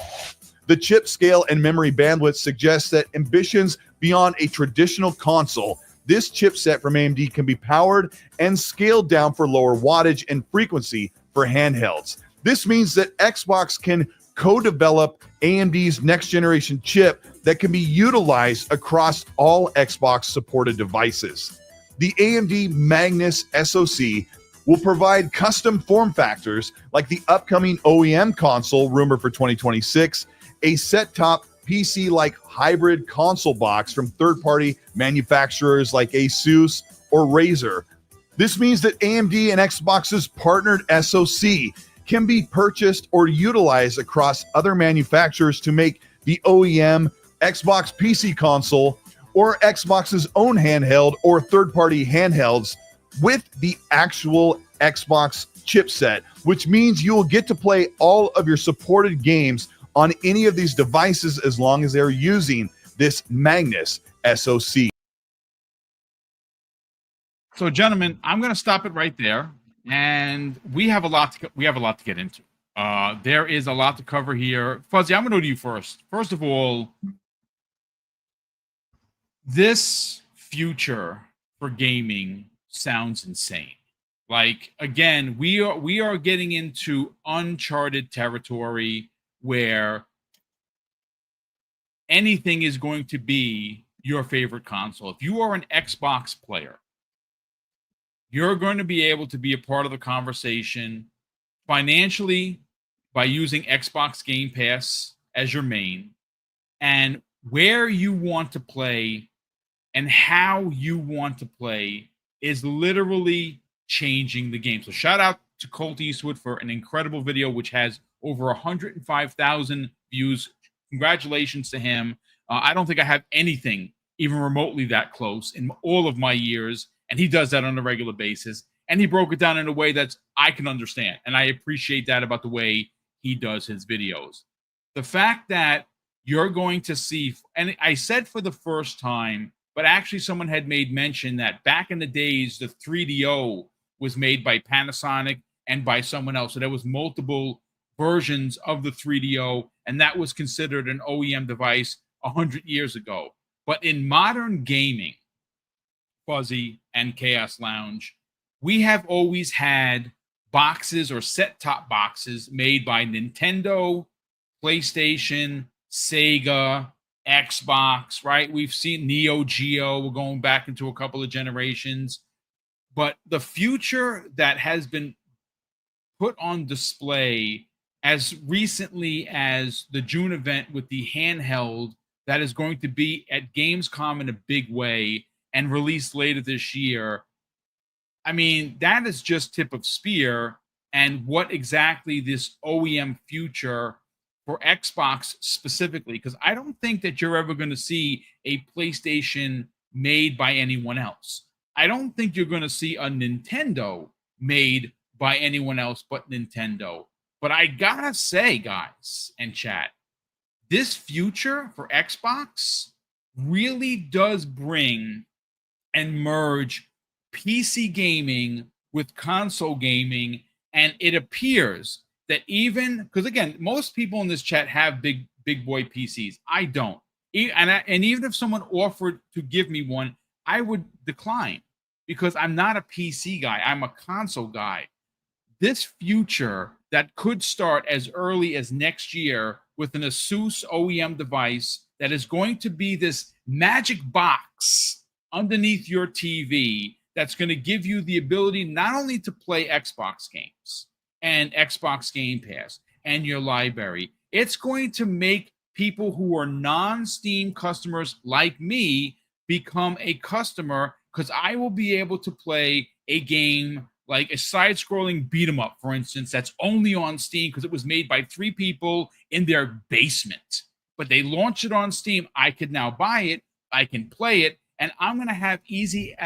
The chip scale and memory bandwidth suggests that ambitions beyond a traditional console. This chipset from AMD can be powered and scaled down for lower wattage and frequency for handhelds. This means that Xbox can co-develop AMD's next generation chip that can be utilized across all Xbox supported devices. The AMD Magnus SoC will provide custom form factors like the upcoming OEM console rumored for 2026, a set-top PC-like hybrid console box from third-party manufacturers like Asus or Razer. This means that AMD and Xbox's partnered SoC can be purchased or utilized across other manufacturers to make the OEM Xbox PC console or Xbox's own handheld or third-party handhelds with the actual Xbox chipset, which means you will get to play all of your supported games on any of these devices as long as they're using this Magnus SoC. So, gentlemen, I'm going to stop it right there, and we have a lot to get into. There is a lot to cover here. Fuzzy, I'm going to go to you first. First of all, this future for gaming sounds insane. Like, again, we are getting into uncharted territory where anything is going to be your favorite console. If you are an Xbox player, you're going to be able to be a part of the conversation financially by using Xbox Game Pass as your main, and where you want to play and how you want to play is literally changing the game. So shout out to Colt Eastwood for an incredible video, which has over 105,000 views. Congratulations to him. I don't think I have anything even remotely that close in all of my years, and he does that on a regular basis. And he broke it down in a way that I can understand, and I appreciate that about the way he does his videos. The fact that you're going to see, and I said for the first time, but actually someone had made mention that back in the days, the 3DO was made by Panasonic and by someone else. So there was multiple versions of the 3DO, and that was considered an OEM device 100 years ago. But in modern gaming, Fuzzy and Chaos Lounge, we have always had boxes or set-top boxes made by Nintendo, PlayStation, Sega, Xbox, right? We've seen Neo Geo. We're going back into a couple of generations. But the future that has been put on display as recently as the June event with the handheld that is going to be at Gamescom in a big way and released later this year, I mean, that is just tip of spear. And what exactly this OEM future for Xbox specifically, because I don't think that you're ever going to see a PlayStation made by anyone else. I don't think you're going to see a Nintendo made by anyone else but Nintendo. But I gotta say, guys and chat, this future for Xbox really does bring and merge PC gaming with console gaming. And it appears that even, because again, most people in this chat have big boy PCs. I don't. And even if someone offered to give me one, I would decline because I'm not a PC guy. I'm a console guy. This future that could start as early as next year with an Asus OEM device that is going to be this magic box underneath your TV that's going to give you the ability not only to play Xbox games and Xbox Game Pass and your library, it's going to make people who are non-Steam customers like me become a customer, because I will be able to play a game like a side-scrolling beat-em-up, for instance, that's only on Steam because it was made by 3 people in their basement. But they launched it on Steam. I could now buy it. I can play it. And I'm going to have easy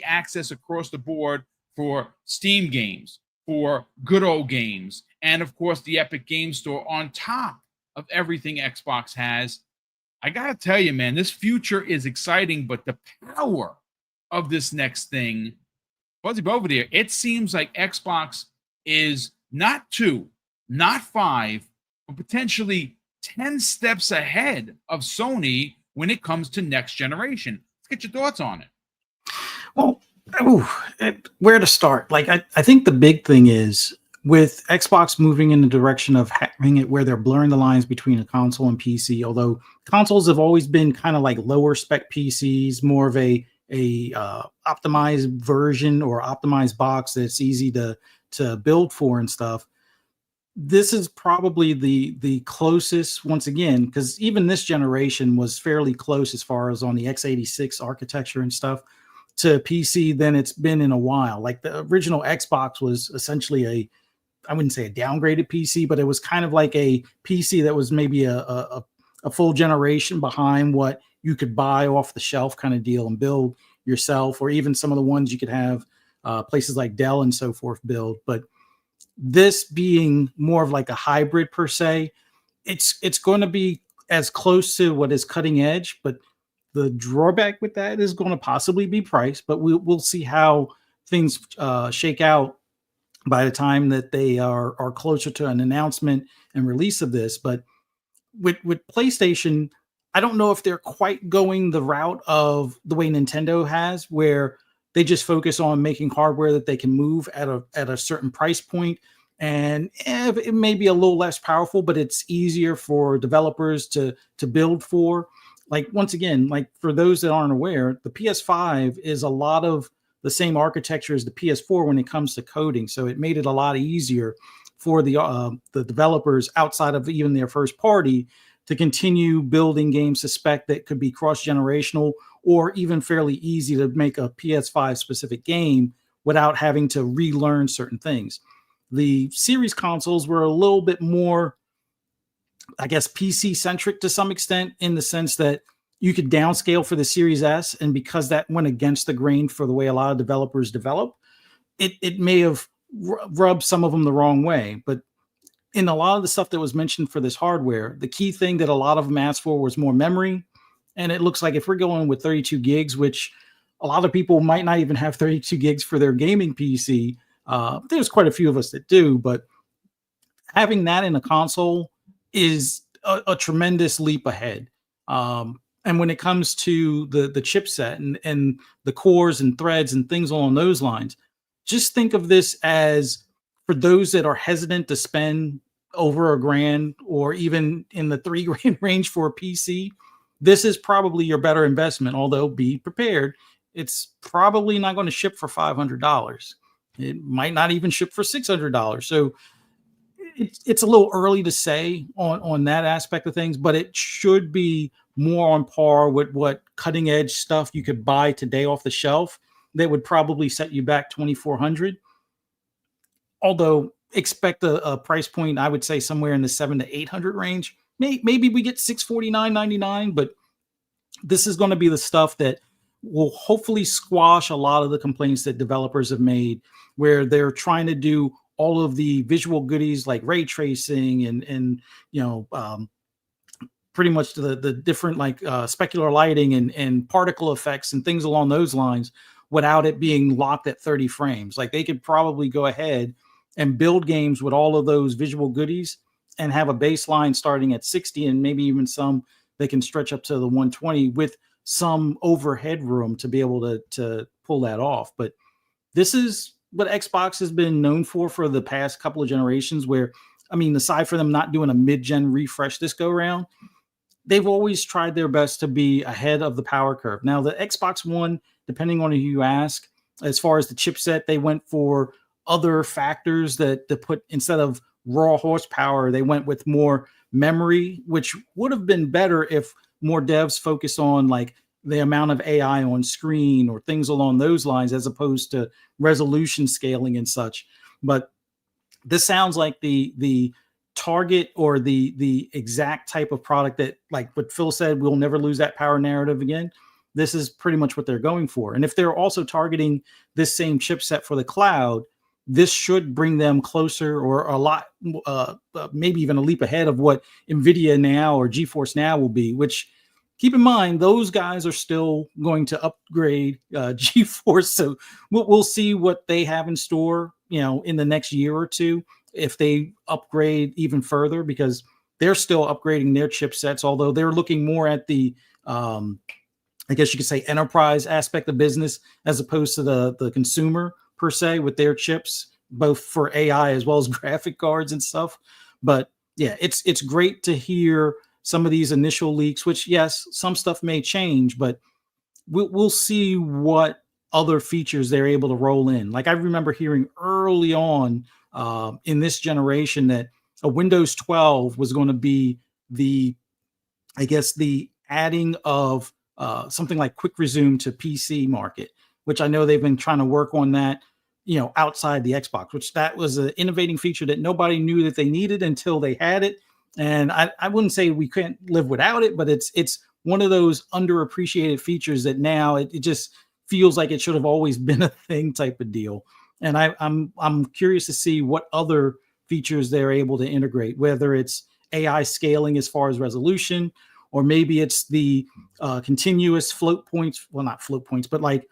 access across the board for Steam games, for good old games, and, of course, the Epic Game Store on top of everything Xbox has. I got to tell you, man, this future is exciting, but the power of this next thing, Fuzzy Belvedere, it seems like Xbox is not 2, not 5, but potentially 10 steps ahead of Sony when it comes to next generation. Let's get your thoughts on it. Well, where to start? Like, I think the big thing is with Xbox moving in the direction of having it where they're blurring the lines between a console and PC, although consoles have always been kind of like lower spec PCs, more of a optimized version or optimized box that's easy to build for and stuff. This is probably the closest, once again, because even this generation was fairly close as far as on the x86 architecture and stuff to PC than it's been in a while. Like the original Xbox was essentially I wouldn't say a downgraded PC, but it was kind of like a PC that was maybe a full generation behind what you could buy off the shelf kind of deal and build yourself, or even some of the ones you could have places like Dell and so forth build. But this being more of like a hybrid per se, it's going to be as close to what is cutting edge, but the drawback with that is going to possibly be price. But we'll see how things shake out by the time that they are closer to an announcement and release of this. But with PlayStation, I don't know if they're quite going the route of the way Nintendo has, where they just focus on making hardware that they can move at a certain price point and it may be a little less powerful, but it's easier for developers to build for. Like, once again, like for those that aren't aware, the PS5 is a lot of the same architecture as the PS4 when it comes to coding. So it made it a lot easier for the developers outside of even their first party to continue building games to spec that could be cross-generational, or even fairly easy to make a PS5 specific game without having to relearn certain things. The series consoles were a little bit more, I guess, PC centric to some extent, in the sense that you could downscale for the Series S, and because that went against the grain for the way a lot of developers develop, it may have rubbed some of them the wrong way. But in a lot of the stuff that was mentioned for this hardware, the key thing that a lot of them asked for was more memory. And it looks like if we're going with 32 gigs, which a lot of people might not even have 32 gigs for their gaming PC, there's quite a few of us that do, but having that in a console is a tremendous leap ahead. And when it comes to the chipset and the cores and threads and things along those lines, just think of this as, for those that are hesitant to spend over $1,000 or even in the $3,000 range for a PC, this is probably your better investment. Although, be prepared, it's probably not going to ship for $500. It might not even ship for $600. So it's a little early to say on that aspect of things, but it should be more on par with what cutting edge stuff you could buy today off the shelf that would probably set you back $2,400. Although expect a price point, I would say somewhere in the $700 to $800 range. Maybe we get $649.99, but this is going to be the stuff that will hopefully squash a lot of the complaints that developers have made, where they're trying to do all of the visual goodies like ray tracing and pretty much the different like specular lighting and particle effects and things along those lines, without it being locked at 30 frames. Like, they could probably go ahead and build games with all of those visual goodies and have a baseline starting at 60, and maybe even some they can stretch up to the 120 with some overhead room to be able to pull that off. But this is what Xbox has been known for the past couple of generations, where, I mean, aside from them not doing a mid-gen refresh this go round, they've always tried their best to be ahead of the power curve. Now, the Xbox One, depending on who you ask, as far as the chipset, they went for other factors that put, instead of raw horsepower, they went with more memory, which would have been better if more devs focused on like the amount of AI on screen or things along those lines, as opposed to resolution scaling and such. But this sounds like the target, or the exact type of product that, like what Phil said, we'll never lose that power narrative again. This is pretty much what they're going for. And if they're also targeting this same chipset for the cloud, this should bring them closer, or a lot, maybe even a leap ahead of what NVIDIA now or GeForce Now will be, which, keep in mind, those guys are still going to upgrade GeForce. So we'll see what they have in store, in the next year or two, if they upgrade even further, because they're still upgrading their chipsets, although they're looking more at the, I guess you could say, enterprise aspect of business, as opposed to the consumer per se, with their chips, both for AI as well as graphic cards and stuff. But yeah, it's great to hear some of these initial leaks, which, yes, some stuff may change, but we'll see what other features they're able to roll in. Like, I remember hearing early on in this generation that a Windows 12 was going to be the adding of something like quick resume to PC market, which I know they've been trying to work on that, outside the Xbox, which that was an innovating feature that nobody knew that they needed until they had it. And I wouldn't say we can't live without it, but it's one of those underappreciated features that now it just feels like it should have always been a thing type of deal. And I'm curious to see what other features they're able to integrate, whether it's AI scaling as far as resolution, or maybe it's the continuous float points. Well, not float points, but like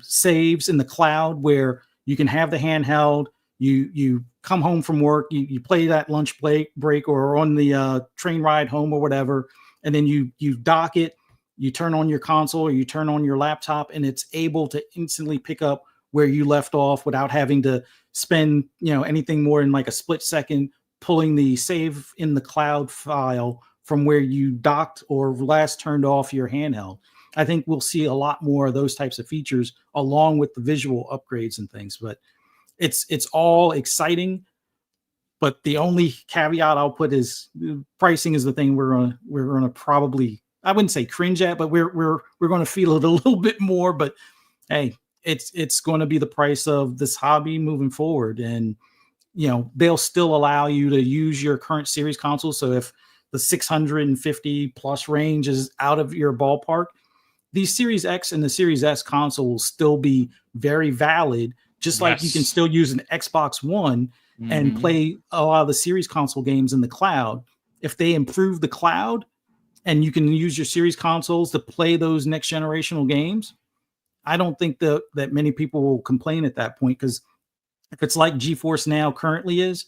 saves in the cloud, where you can have the handheld, you come home from work, you play that lunch break or on the train ride home or whatever, and then you dock it, you turn on your console or you turn on your laptop, and it's able to instantly pick up where you left off without having to spend, anything more than like a split second pulling the save in the cloud file from where you docked or last turned off your handheld. I think we'll see a lot more of those types of features along with the visual upgrades and things, but it's all exciting. But the only caveat I'll put is pricing is the thing we're gonna probably, I wouldn't say cringe at, but we're gonna feel it a little bit more. But hey, it's going to be the price of this hobby moving forward, and they'll still allow you to use your current series console. So if the 650 plus range is out of your ballpark, the Series X and the Series S console will still be very valid, just like you can still use an Xbox One and play a lot of the series console games in the cloud. If they improve the cloud and you can use your series consoles to play those next generational games, I don't think that many people will complain at that point, because if it's like GeForce Now currently is,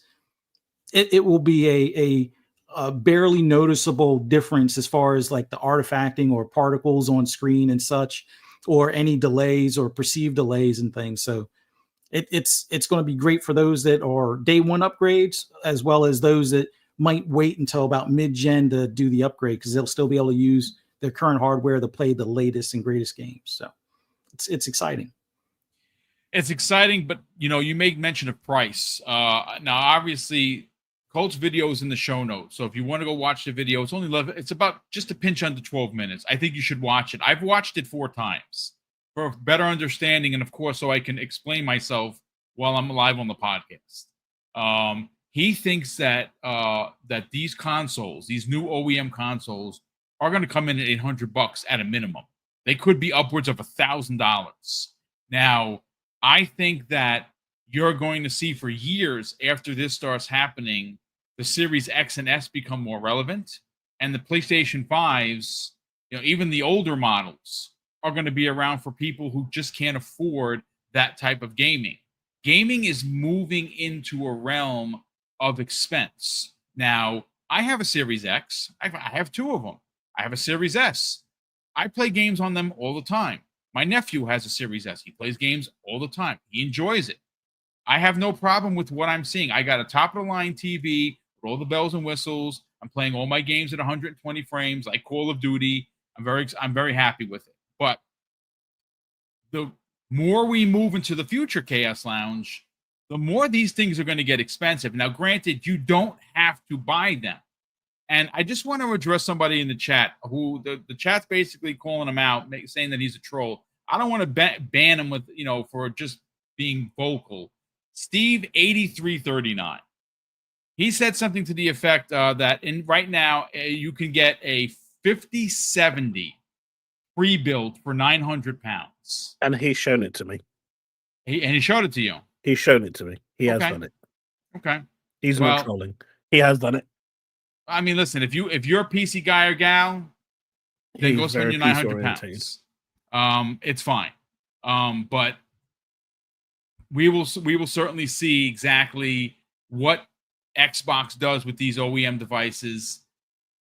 it will be a barely noticeable difference as far as like the artifacting or particles on screen and such, or any delays or perceived delays and things. So it's going to be great for those that are day one upgrades, as well as those that might wait until about mid-gen to do the upgrade, because they'll still be able to use their current hardware to play the latest and greatest games. So it's exciting. It's exciting, but you make mention of price. Now, obviously, Colt's video is in the show notes, so if you want to go watch the video, it's about just a pinch under 12 minutes. I think you should watch it. I've watched it 4 times for better understanding, and of course, so I can explain myself while I'm live on the podcast. He thinks that that these consoles, these new OEM consoles, are going to come in at $800 at a minimum. They could be upwards of $1,000. Now, I think that you're going to see for years after this starts happening, the Series X and S become more relevant, and the PlayStation 5s, even the older models, are going to be around for people who just can't afford that type of gaming. Gaming is moving into a realm of expense. Now, I have a Series X. I have 2 of them. I have a Series S. I play games on them all the time. My nephew has a Series S. He plays games all the time. He enjoys it. I have no problem with what I'm seeing. I got a top-of-the-line TV with all the bells and whistles. I'm playing all my games at 120 frames, like Call of Duty. I'm very happy with it. But the more we move into the future, Chaos Lounge, the more these things are going to get expensive. Now, granted, you don't have to buy them. And I just want to address somebody in the chat who the chat's basically calling him out, saying that he's a troll. I don't want to ban him for just being vocal. Steve 8339. He said something to the effect that right now you can get a 5070 pre-built for £900. And he's shown it to me. He showed it to you. He's shown it to me. He has done it. Okay. He's not trolling. He has done it. I mean, listen, if you're a PC guy or gal, then go spend your £900. It's fine. But we will certainly see exactly what Xbox does with these OEM devices.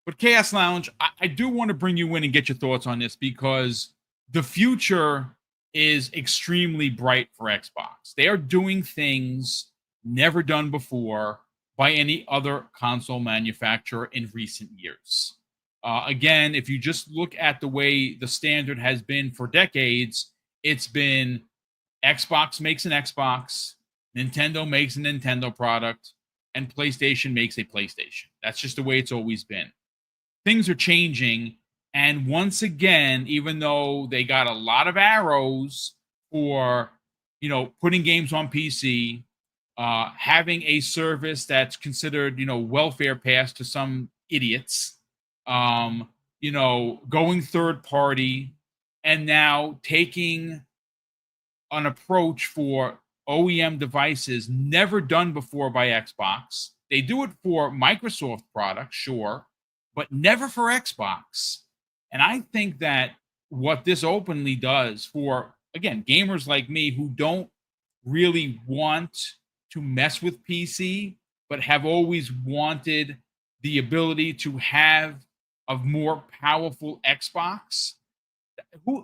But Chaos Lounge, I do want to bring you in and get your thoughts on this, because the future is extremely bright for Xbox. They are doing things never done before by any other console manufacturer in recent years. Again, if you just look at the way the standard has been for decades, it's been Xbox makes an Xbox, Nintendo makes a Nintendo product, and PlayStation makes a PlayStation. That's just the way it's always been. Things are changing, and once again, even though they got a lot of arrows for, putting games on PC, having a service that's considered, welfare pass to some idiots, going third party, and now taking an approach for OEM devices never done before by Xbox. They do it for Microsoft products, sure, but never for Xbox. And I think that what this openly does for, again, gamers like me who don't really want to mess with PC, but have always wanted the ability to have a more powerful Xbox.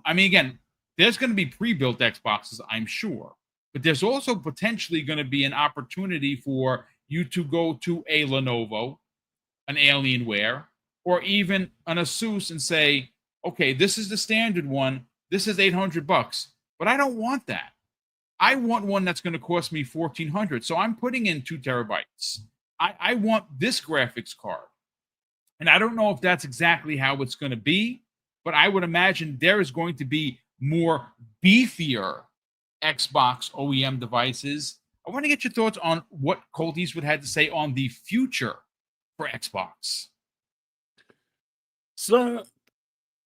Again, there's going to be pre-built Xboxes, I'm sure. but there's also potentially going to be an opportunity for you to go to a Lenovo, an Alienware, or even an Asus and say, okay, this is the standard one. This is $800, but I don't want that. I want one that's going to cost me $1,400. So I'm putting in 2 terabytes. I want this graphics card. And I don't know if that's exactly how it's going to be, but I would imagine there is going to be more beefier Xbox OEM devices. I want to get your thoughts on what Colt Eastwood had to say on the future for Xbox. So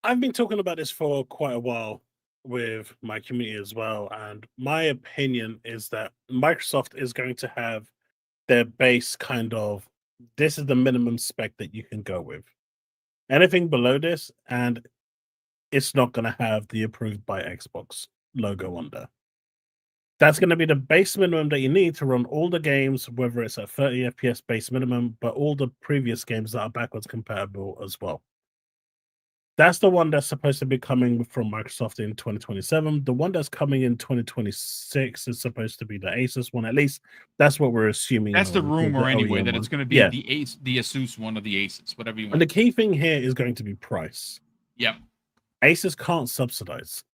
I've been talking about this for quite a while with my community as well. And my opinion is that Microsoft is going to have their base kind of, this is the minimum spec that you can go with. Anything below this, and it's not going to have the approved by Xbox logo on there. That's going to be the base minimum that you need to run all the games, whether it's at 30 FPS base minimum, but all the previous games that are backwards compatible as well. That's the one that's supposed to be coming from Microsoft in 2027. The one that's coming in 2026 is supposed to be the Asus one. At least that's what we're assuming. That's the rumor anyway, that it's going to be the Asus one or the Asus, whatever you want. And the key thing here is going to be price. Yep. Asus can't subsidize.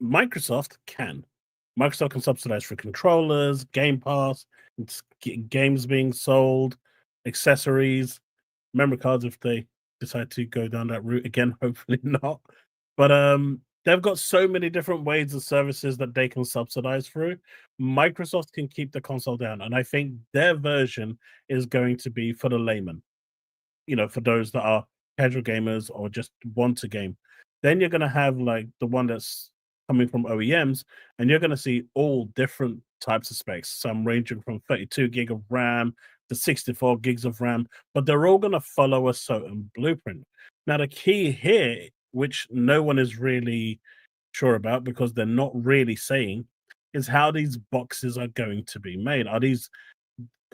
Microsoft can. Microsoft can subsidize for controllers, Game Pass, games being sold, accessories, memory cards if they decide to go down that route again. Hopefully not. But they've got so many different ways of services that they can subsidize through. Microsoft can keep the console down, and I think their version is going to be for the layman. You know, for those that are casual gamers or just want to game. Then you're going to have like the one that's coming from OEMs, and you're going to see all different types of specs. Some ranging from 32 gig of RAM to 64 gigs of RAM, but they're all going to follow a certain blueprint. Now, the key here, which no one is really sure about because they're not really saying, is how these boxes are going to be made. Are these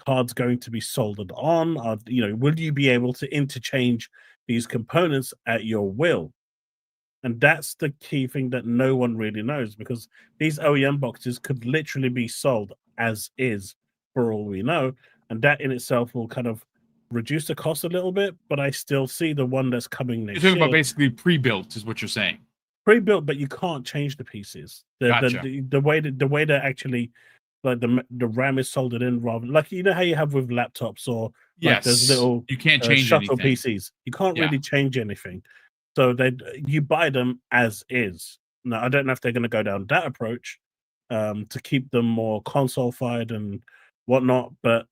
cards going to be soldered on? Will you be able to interchange these components at your will? And that's the key thing that no one really knows, because these OEM boxes could literally be sold as is for all we know. And that in itself will kind of reduce the cost a little bit. But I still see the one that's coming next year. You're talking about basically pre-built is what you're saying. Pre-built, but you can't change the pieces. Gotcha. The way that actually, like the RAM is soldered in, rather like you know how you have with laptops or like those little you can't change shuttle anything. PCs. You can't really change anything. So you buy them as is. Now, I don't know if they're going to go down that approach to keep them more console-fied and whatnot. But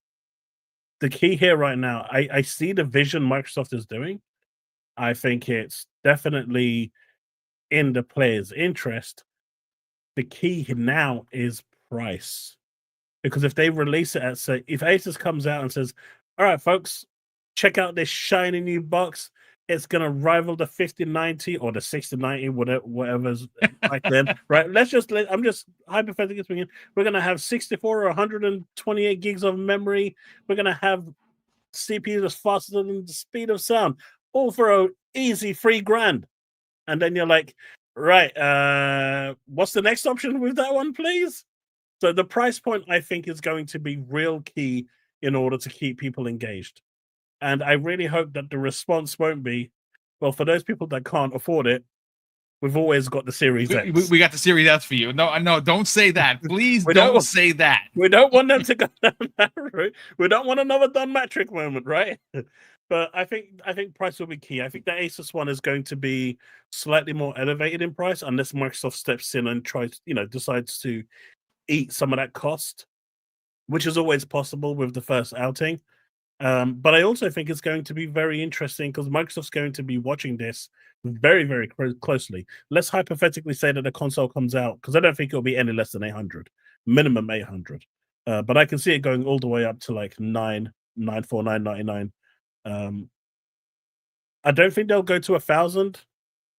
the key here right now, I see the vision Microsoft is doing. I think it's definitely in the player's interest. The key now is price. Because if they release it at, say, if Asus comes out and says, all right, folks, check out this shiny new box. It's going to rival the 5090 or the 6090, whatever's back then, right? I'm just hypothetically speaking, we're going to have 64 or 128 gigs of memory. We're going to have CPU that's faster than the speed of sound, all for an easy $3,000. And then you're like, right, what's the next option with that one, please? So the price point, I think, is going to be real key in order to keep people engaged. And I really hope that the response won't be, well, for those people that can't afford it, we've always got the Series X. We got the Series X for you. No, don't say that. Please don't say that. We don't want them to go down that route. We don't want another Don Matrick moment, right? But I think price will be key. I think the Asus one is going to be slightly more elevated in price unless Microsoft steps in and decides to eat some of that cost, which is always possible with the first outing. But I also think it's going to be very interesting because Microsoft's going to be watching this very, very closely. Let's hypothetically say that the console comes out, because I don't think it'll be any less than 800, minimum 800. But I can see it going all the way up to like 949.99. I don't think they'll go to 1,000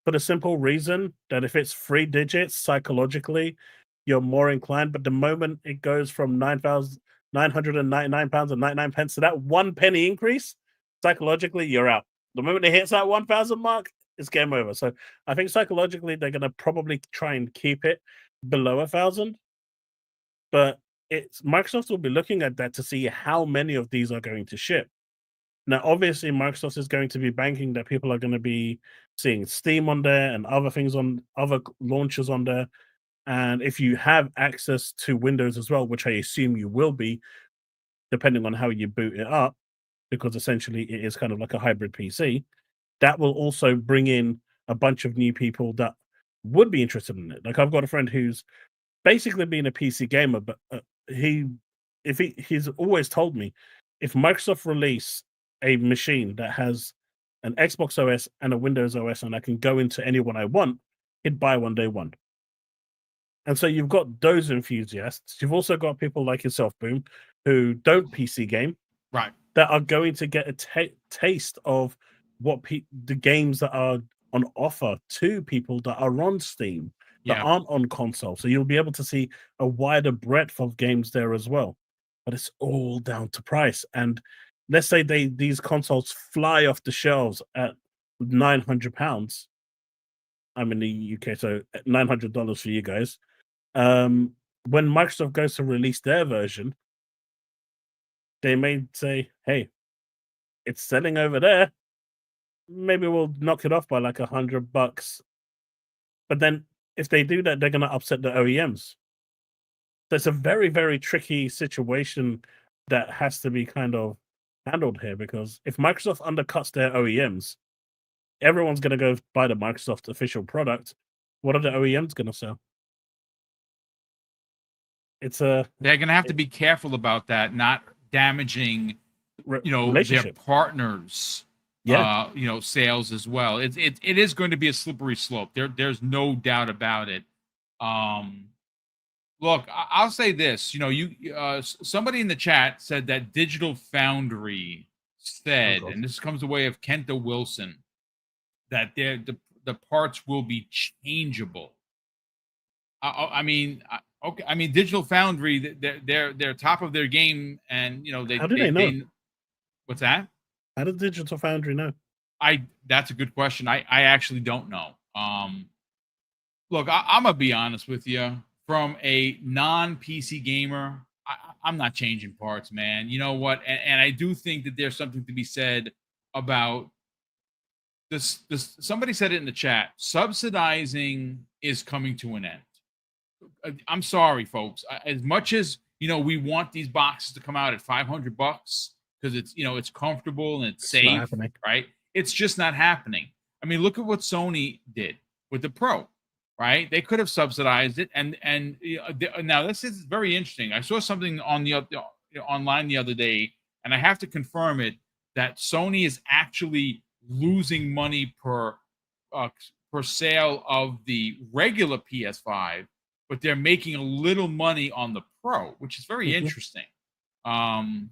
for the simple reason that if it's 3 digits, psychologically, you're more inclined. But the moment it goes from £999.99 to that 1 penny increase, psychologically, you're out. The moment it hits that 1,000 mark, it's game over. So I think psychologically, they're going to probably try and keep it below 1,000. But Microsoft will be looking at that to see how many of these are going to ship. Now, obviously, Microsoft is going to be banking that people are going to be seeing Steam on there and other things on other launchers on there. And if you have access to Windows as well, which I assume you will be, depending on how you boot it up, because essentially it is kind of like a hybrid PC, that will also bring in a bunch of new people that would be interested in it. Like I've got a friend who's basically been a PC gamer, but he's always told me if Microsoft release a machine that has an Xbox OS and a Windows OS and I can go into any one I want, he'd buy one day one. And so you've got those enthusiasts. You've also got people like yourself, Boom, who don't PC game, right? That are going to get a taste of what the games that are on offer to people that are on Steam, that aren't on console. So you'll be able to see a wider breadth of games there as well. But it's all down to price. And let's say these consoles fly off the shelves at £900. I'm in the UK, so $900 for you guys. When Microsoft goes to release their version, they may say, hey, it's selling over there. Maybe we'll knock it off by like $100. But then if they do that, they're going to upset the OEMs. So it's a very, very tricky situation that has to be kind of handled here, because if Microsoft undercuts their OEMs, everyone's going to go buy the Microsoft official product. What are the OEMs going to sell? They're going to have to be careful about that, not damaging, their partners, sales as well. It is going to be a slippery slope. There's no doubt about it. Look, I'll say this. Somebody in the chat said that Digital Foundry said, and this comes the way of Kenta Wilson, that the parts will be changeable. Okay, Digital Foundry, they're top of their game, and how do they know? What's that? How does Digital Foundry know? That's a good question. I actually don't know. Look, I'm gonna be honest with you. From a non-PC gamer, I'm not changing parts, man. You know what? And I do think that there's something to be said about this. Somebody said it in the chat. Subsidizing is coming to an end. I'm sorry, folks. As much as we want these boxes to come out at $500 because it's comfortable and it's safe, right? It's just not happening. Look at what Sony did with the Pro, right? They could have subsidized it, and now this is very interesting. I saw something on online the other day, and I have to confirm it, that Sony is actually losing money per sale of the regular PS5. But they're making a little money on the Pro, which is very interesting. And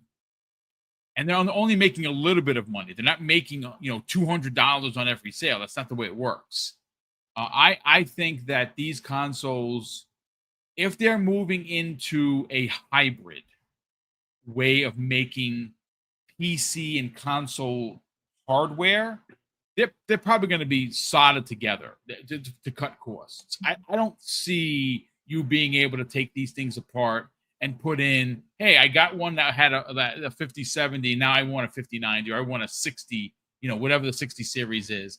they're only making a little bit of money. They're not making $200 on every sale. That's not the way it works. I think that these consoles, if they're moving into a hybrid way of making PC and console hardware, they're probably going to be soldered together to cut costs. I don't see you being able to take these things apart and put in, hey, I got one that had a 5070, now I want a 5090, or I want a 60, whatever the 60 series is.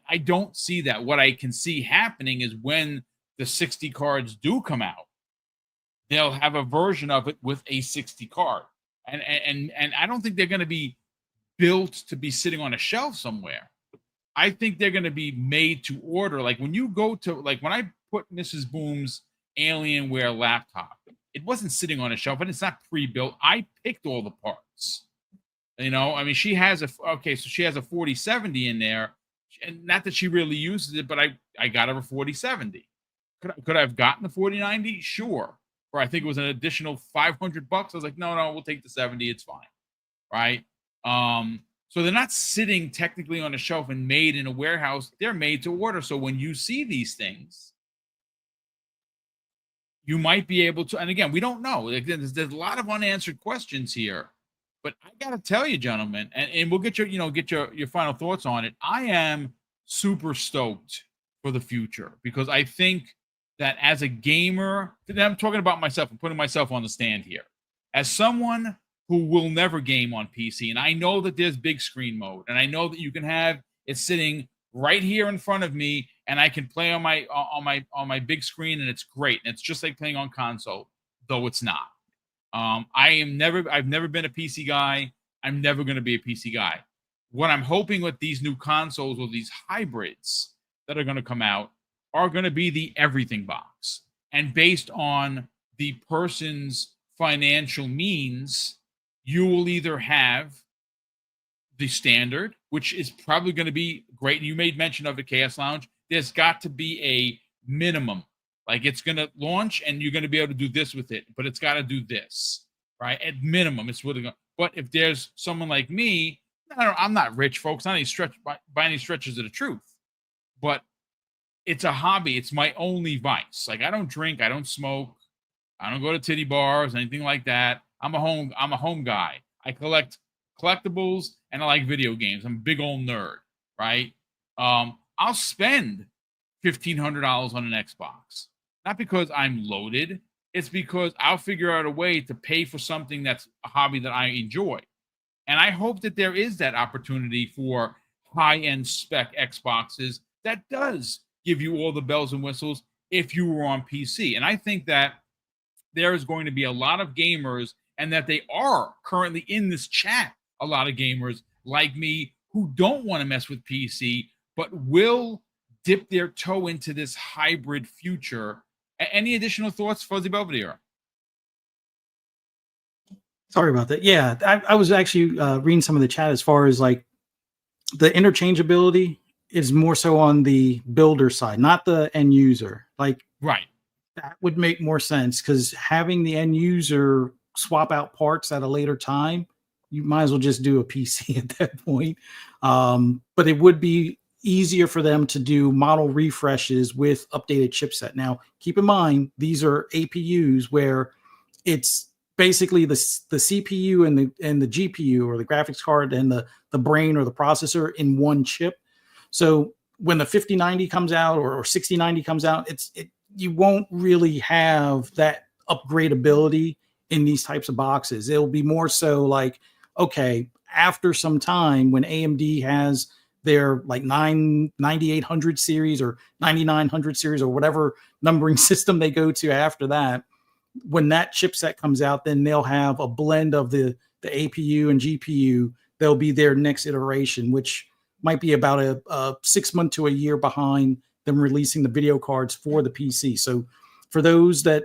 I don't see that. What I can see happening is when the 60 cards do come out, they'll have a version of it with a 60 card. And I don't think they're going to be built to be sitting on a shelf somewhere. I think they're going to be made to order. Like when you go to, like when I put Mrs. Boom's Alienware laptop, it wasn't sitting on a shelf, and it's not pre-built. I picked all the parts. She has she has a 4070 in there, and not that she really uses it, but I got her a 4070. Could I have gotten the 4090? Sure. Or I think it was an additional $500. I was like, no, we'll take the 70. It's fine. Right. So they're not sitting technically on a shelf and made in a warehouse. They're made to order. So when you see these things, you might be able to, and again, we don't know. There's a lot of unanswered questions here. But I got to tell you, gentlemen, and we'll get your final thoughts on it. I am super stoked for the future, because I think that as a gamer, I'm talking about myself, I'm putting myself on the stand here. As someone who will never game on PC, and I know that there's big screen mode, and I know that you can have it sitting right here in front of me, and I can play on my big screen, and it's great, and it's just like playing on console, though it's not. I've never been a PC guy. I'm never going to be a PC guy. What I'm hoping with these new consoles or these hybrids that are going to come out are going to be the everything box, and based on the person's financial means, you will either have the standard, which is probably going to be great. And you made mention of the Chaos Lounge. There's got to be a minimum. Like, it's going to launch and you're going to be able to do this with it, but it's got to do this, right? At minimum, it's really going to. But if there's someone like me, I'm not rich, folks, not any stretch by any stretches of the truth, but it's a hobby. It's my only vice. Like, I don't drink, I don't smoke, I don't go to titty bars, anything like that. I'm a home guy. I collect collectibles and I like video games. I'm a big old nerd, right? I'll spend $1,500 on an Xbox, not because I'm loaded. It's because I'll figure out a way to pay for something that's a hobby that I enjoy. And I hope that there is that opportunity for high-end spec Xboxes that does give you all the bells and whistles if you were on PC. And I think that there is going to be a lot of gamers, and that they are currently in this chat, a lot of gamers like me who don't want to mess with PC, but will dip their toe into this hybrid future. Any additional thoughts, Fuzzy Belvedere? Sorry about that. Yeah, I was actually reading some of the chat as far as like the interchangeability is more so on the builder side, not the end user. Like, right. That would make more sense, because having the end user swap out parts at a later time, you might as well just do a PC at that point. But it would be easier for them to do model refreshes with updated chipset. Now, keep in mind, these are APUs where it's basically the CPU and the GPU, or the graphics card, and the brain or the processor in one chip. So when the 5090 comes out or 6090 comes out, you won't really have that upgradability in these types of boxes. It'll be more so like, okay, after some time, when AMD has their like 9800 series or 9900 series or whatever numbering system they go to after that, when that chipset comes out, then they'll have a blend of the APU and GPU. They'll be their next iteration, which might be about a 6 month to a year behind them releasing the video cards for the PC. So for those that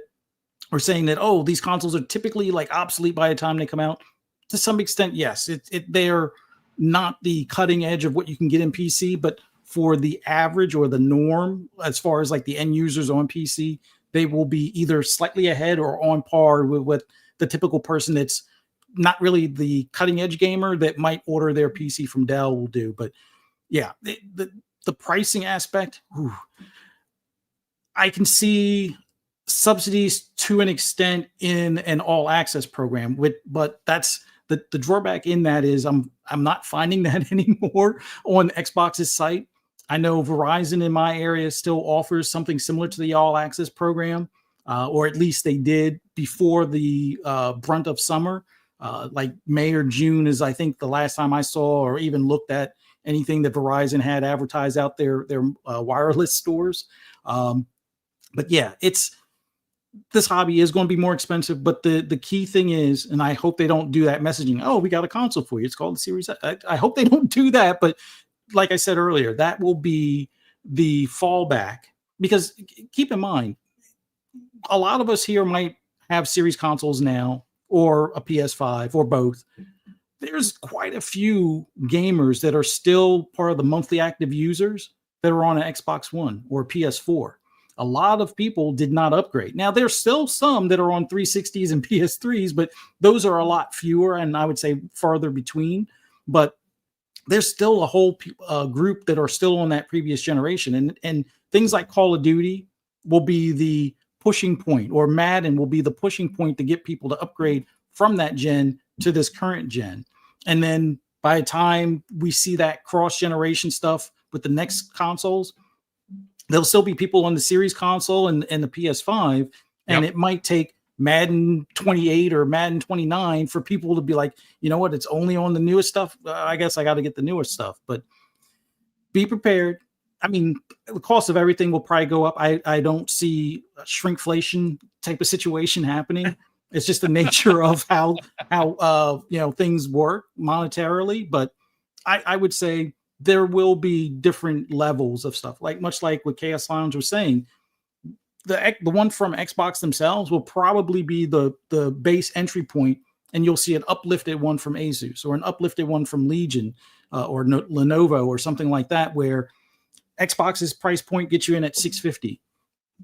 are saying that, oh, these consoles are typically like obsolete by the time they come out, to some extent, yes, they're not the cutting edge of what you can get in PC, but for the average or the norm, as far as like the end users on PC, they will be either slightly ahead or on par with what the typical person that's not really the cutting edge gamer that might order their PC from Dell will do. But yeah, the pricing aspect, I can see subsidies to an extent in an all access program, but that's the drawback in that is I'm not finding that anymore on Xbox's site. I know Verizon in my area still offers something similar to the all access program, or at least they did before the brunt of summer. Like May or June is, I think, the last time I saw or even looked at anything that Verizon had advertised out their wireless stores. But yeah, this hobby is going to be more expensive. But the key thing is, and I hope they don't do that messaging, oh, we got a console for you, it's called the Series X. I hope they don't do that. But like I said earlier, that will be the fallback, because keep in mind, a lot of us here might have series consoles now, or a PS5, or both. There's quite a few gamers that are still part of the monthly active users that are on an Xbox One or PS4. A lot of people did not upgrade. Now, there's still some that are on 360s and PS3s, but those are a lot fewer, and I would say farther between. But there's still a whole group that are still on that previous generation. And things like Call of Duty will be the pushing point, or Madden will be the pushing point to get people to upgrade from that gen to this current gen. And then by the time we see that cross-generation stuff with the next consoles, there'll still be people on the Series console and the PS5, and it might take Madden 28 or Madden 29 for people to be like, you know what, it's only on the newest stuff. I guess I got to get the newest stuff, but be prepared. I mean, the cost of everything will probably go up. I don't see a shrinkflation type of situation happening. It's just the nature of how things work monetarily. But I would say there will be different levels of stuff. Like much like what Chaos Lounge was saying, the one from Xbox themselves will probably be the base entry point, and you'll see an uplifted one from Asus or an uplifted one from Legion or Lenovo or something like that, where Xbox's price point gets you in at $650,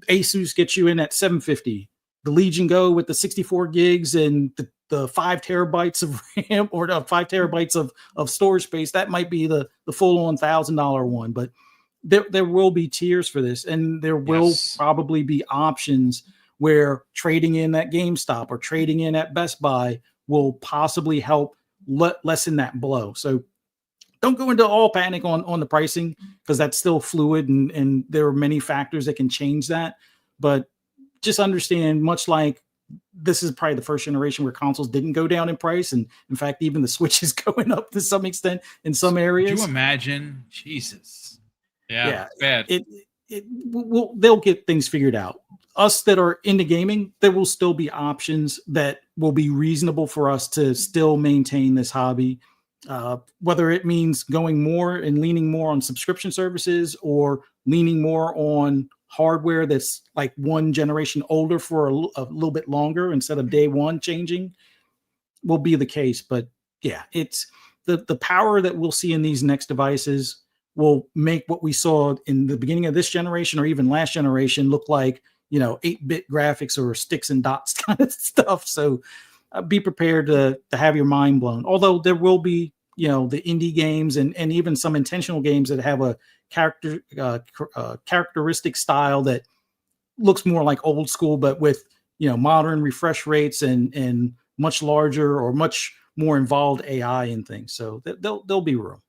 Asus gets you in at $750. The Legion Go with the 64 gigs and the 5 terabytes of RAM or the 5 terabytes of storage space, that might be the full-on $1,000 one. But there will be tiers for this, and there will probably be options where trading in at GameStop or trading in at Best Buy will possibly help lessen that blow. So don't go into all panic on the pricing, because that's still fluid and there are many factors that can change that. But just understand, much like this is probably the first generation where consoles didn't go down in price. And in fact, even the Switch is going up to some extent in some areas. Could you imagine? Jesus. Yeah. Bad. They'll get things figured out. Us that are into gaming, there will still be options that will be reasonable for us to still maintain this hobby. Whether it means going more and leaning more on subscription services or leaning more on hardware that's like one generation older for a little bit longer instead of day one changing, will be the case. But yeah, it's the power that we'll see in these next devices will make what we saw in the beginning of this generation or even last generation look like, 8-bit graphics or sticks and dots kind of stuff. So be prepared to have your mind blown. Although there will be, the indie games and even some intentional games that have a characteristic style that looks more like old school, but with, modern refresh rates and much larger or much more involved AI and things. So there'll be room.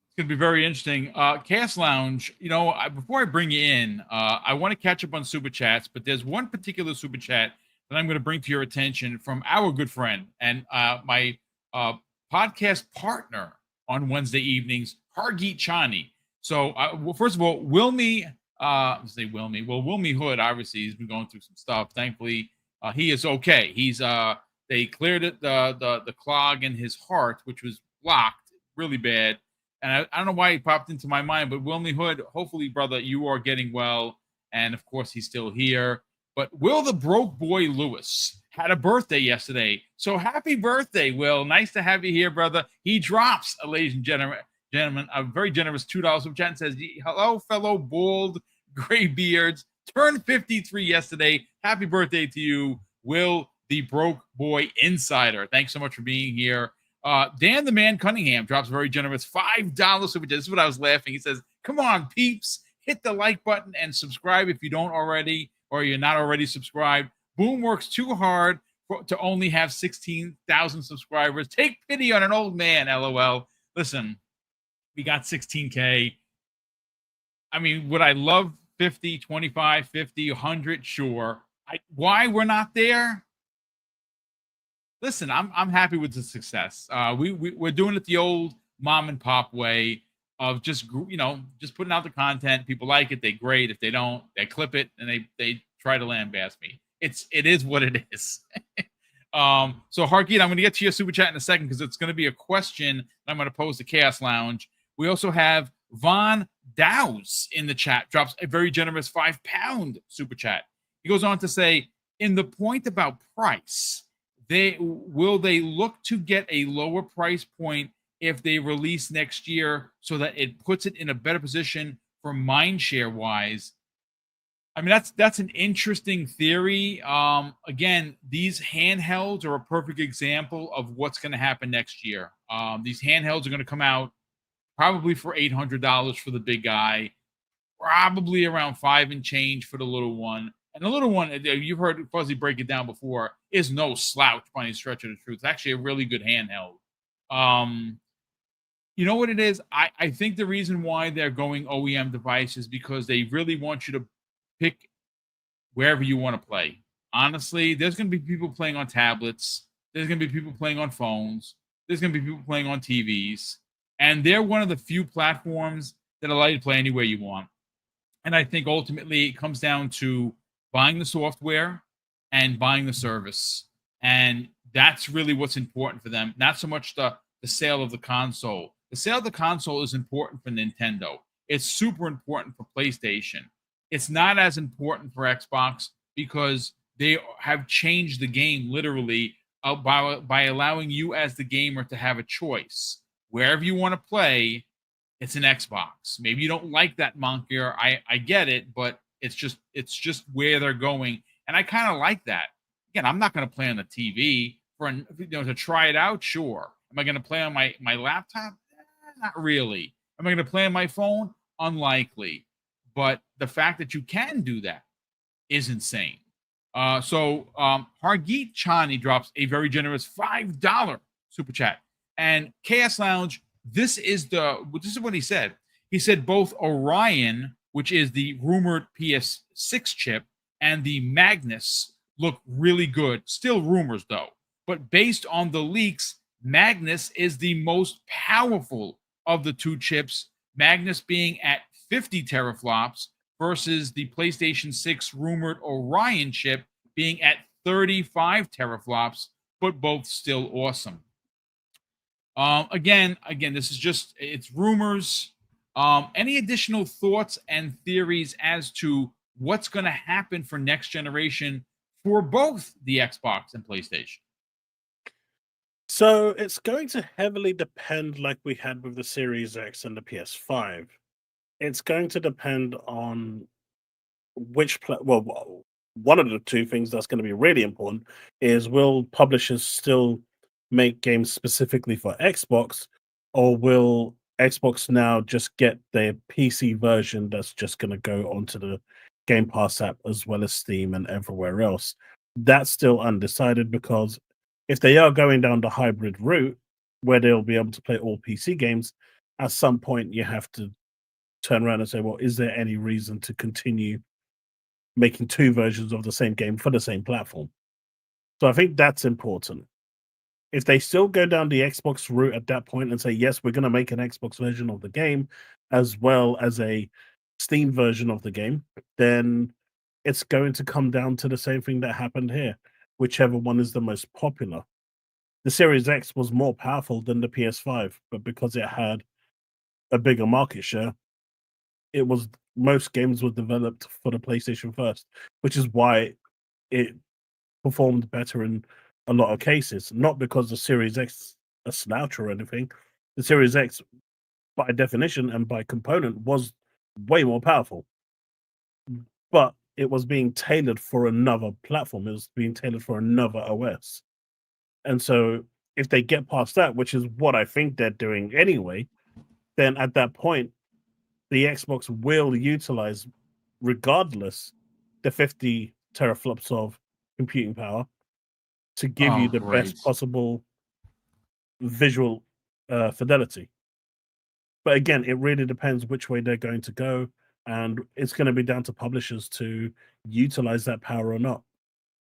It's going to be very interesting. Chaos Lounge, before I bring you in, I want to catch up on Super Chats, but there's one particular Super Chat that I'm going to bring to your attention from our good friend and my podcast partner on Wednesday evenings, Hargeet Chani. So, first of all, Wilmy Hood, obviously, he's been going through some stuff. Thankfully, he is okay. They cleared it, the clog in his heart, which was blocked really bad. And I don't know why he popped into my mind, but Wilmy Hood, hopefully, brother, you are getting well. And of course, he's still here. But Will the Broke Boy Lewis had a birthday yesterday. So happy birthday, Will. Nice to have you here, brother. He drops, ladies and gentlemen, a very generous $2 super chat and says, hello, fellow bald gray beards. Turned 53 yesterday. Happy birthday to you, Will the Broke Boy Insider. Thanks so much for being here. Dan the Man Cunningham drops a very generous $5 super chat. This is what I was laughing. He says, come on, peeps. Hit the like button and subscribe if you don't already, or you're not already subscribed. Boom works too hard to only have 16,000 subscribers. Take pity on an old man, LOL. Listen, we got 16K. I mean, would I love 50, 25, 50, 100? Sure. Why we're not there? Listen, I'm happy with the success. We're doing it the old mom and pop way of just putting out the content. People like it, they great. If they don't, they clip it and they try to lambaste me. It is what it is. So Hargeet, I'm going to get to your super chat in a second because it's going to be a question that I'm going to pose to Chaos Lounge. We also have Von Dow's in the chat, drops a very generous £5 super chat. He goes on to say, in the point about price, will they look to get a lower price point if they release next year so that it puts it in a better position for mindshare wise? I mean, that's an interesting theory. Again, these handhelds are a perfect example of what's going to happen next year. These handhelds are going to come out probably for $800 for the big guy, probably around $5 and change for the little one. And the little one, you've heard Fuzzy break it down before, is no slouch by any stretch of the truth. It's actually a really good handheld. You know what it is? I think the reason why they're going OEM devices because they really want you to pick wherever you want to play. Honestly, there's going to be people playing on tablets. There's going to be people playing on phones. There's going to be people playing on TVs. And they're one of the few platforms that allow you to play anywhere you want. And I think ultimately it comes down to buying the software and buying the service. And that's really what's important for them. Not so much the sale of the console. The sale of the console is important for Nintendo. It's super important for PlayStation. It's not as important for Xbox because they have changed the game literally by allowing you as the gamer to have a choice. Wherever you want to play, it's an Xbox. Maybe you don't like that moniker. I get it, but it's just where they're going. And I kind of like that. Again, I'm not going to play on the TV to try it out. Sure. Am I going to play on my laptop? Not really. Am I going to play on my phone? Unlikely. But the fact that you can do that is insane. So Hargeet Chani drops a very generous $5 super chat. And KS Lounge, this is what he said. He said both Orion, which is the rumored PS6 chip, and the Magnus look really good. Still rumors though. But based on the leaks, Magnus is the most powerful of the two chips, Magnus being at 50 teraflops versus the PlayStation 6 rumored Orion chip being at 35 teraflops, but both still awesome. Again, this is it's rumors. Any additional thoughts and theories as to what's going to happen for next generation for both the Xbox and PlayStation? So it's going to heavily depend, like we had with the Series X and the PS5. It's going to depend on which one of the two things that's going to be really important is, will publishers still make games specifically for Xbox, or will Xbox now just get their PC version that's just going to go onto the Game Pass app as well as Steam and everywhere else? That's still undecided, because if they are going down the hybrid route where they'll be able to play all PC games, at some point you have to turn around and say, well, is there any reason to continue making two versions of the same game for the same platform? So I think that's important. If they still go down the Xbox route at that point and say, yes, we're going to make an Xbox version of the game as well as a Steam version of the game, then it's going to come down to the same thing that happened here, whichever one is the most popular. The Series X was more powerful than the PS5, but because it had a bigger market share, most games were developed for the PlayStation first, which is why it performed better in a lot of cases. Not because the Series X a slouch or anything. The Series X, by definition and by component, was way more powerful, but it was being tailored for another platform. It was being tailored for another OS. And so if they get past that, which is what I think they're doing anyway, then at that point, the Xbox will utilize, regardless, the 50 teraflops of computing power to give you the best possible visual fidelity. But again, it really depends which way they're going to go, and it's going to be down to publishers to utilize that power or not.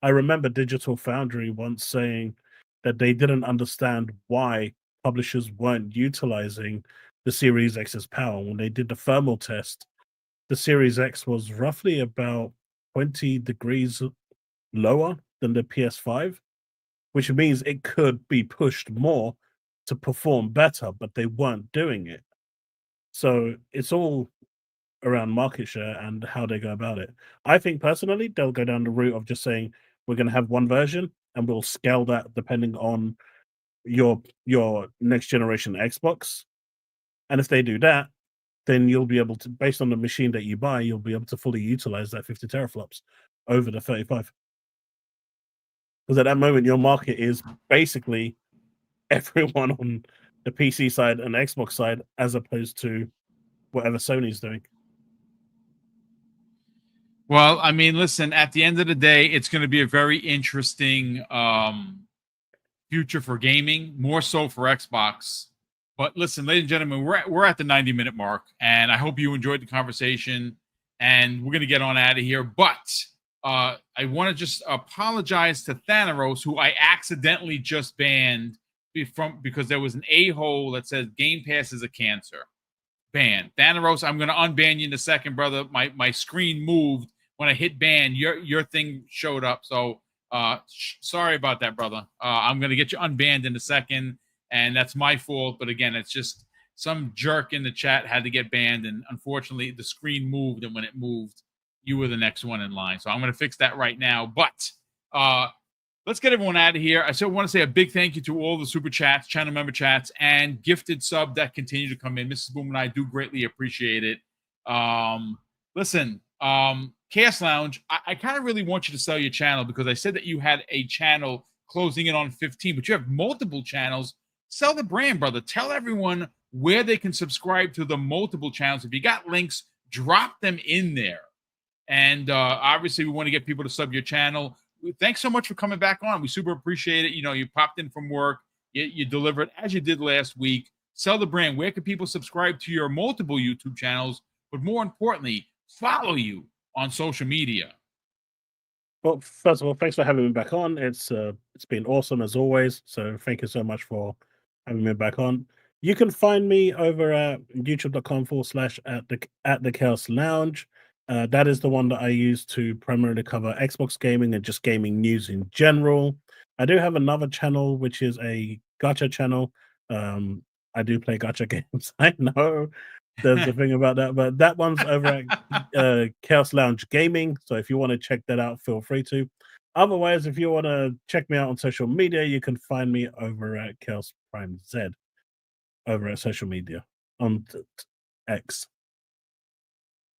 I remember Digital Foundry once saying that they didn't understand why publishers weren't utilizing the Series X's power. When they did the thermal test, the Series X was roughly about 20 degrees lower than the PS5, which means it could be pushed more to perform better, but they weren't doing it. So it's all around market share and how they go about it. I think personally, they'll go down the route of just saying, we're going to have one version and we'll scale that depending on your next generation Xbox. And if they do that, then you'll be able to, based on the machine that you buy, you'll be able to fully utilize that 50 teraflops over the 35. Because at that moment, your market is basically everyone on the PC side and Xbox side, as opposed to whatever Sony's doing. Well, I mean, listen, at the end of the day, it's going to be a very interesting future for gaming, more so for Xbox. But listen, ladies and gentlemen, we're at the 90-minute mark, and I hope you enjoyed the conversation. And we're gonna get on out of here. But I want to just apologize to Thanaros, who I accidentally just banned because there was an a-hole that says Game Pass is a cancer. Ban. Thanaros, I'm gonna unban you in a second, brother. My screen moved when I hit ban. Your thing showed up. So sorry about that, brother. I'm gonna get you unbanned in a second. And that's my fault. But again, it's just some jerk in the chat had to get banned. And unfortunately, the screen moved. And when it moved, you were the next one in line. So I'm going to fix that right now. But let's get everyone out of here. I still want to say a big thank you to all the super chats, channel member chats, and gifted sub that continue to come in. Mrs. Boom and I do greatly appreciate it. Listen, Chaos Lounge, I kind of really want you to sell your channel because I said that you had a channel closing in on 15, but you have multiple channels. Sell the brand, brother. Tell everyone where they can subscribe to the multiple channels. If you got links, drop them in there. And obviously, we want to get people to sub your channel. Thanks so much for coming back on. We super appreciate it. You know, you popped in from work. You delivered as you did last week. Sell the brand. Where can people subscribe to your multiple YouTube channels? But more importantly, follow you on social media. Well, first of all, thanks for having me back on. It's been awesome as always. So thank you so much for having me back on. You can find me over at youtube.com/at the Chaos Lounge. That is the one that I use to primarily cover Xbox gaming and just gaming news in general. I do have another channel, which is a gacha channel. I do play gacha games. I know there's a thing about that, but that one's over at Chaos Lounge Gaming. So if you want to check that out, feel free to. Otherwise, if you want to check me out on social media, you can find me over at Chaos Prime Z over at social media on X.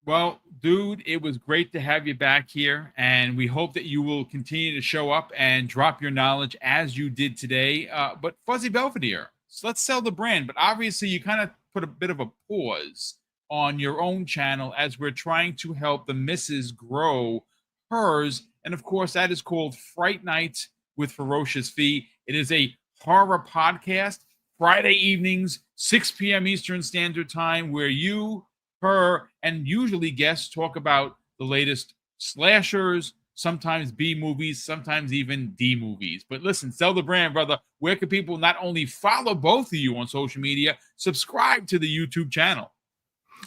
Well, dude, it was great to have you back here, and we hope that you will continue to show up and drop your knowledge as you did today. But Fuzzy Belvedere, so let's sell the brand. But obviously, you kind of put a bit of a pause on your own channel as we're trying to help the missus grow hers. And of course, that is called Fright Night with Ferocious Fee. It is a horror podcast, Friday evenings, 6 p.m. Eastern Standard Time, where you, her, and usually guests talk about the latest slashers, sometimes B movies, sometimes even D movies. But listen, sell the brand, brother. Where can people not only follow both of you on social media, subscribe to the YouTube channel?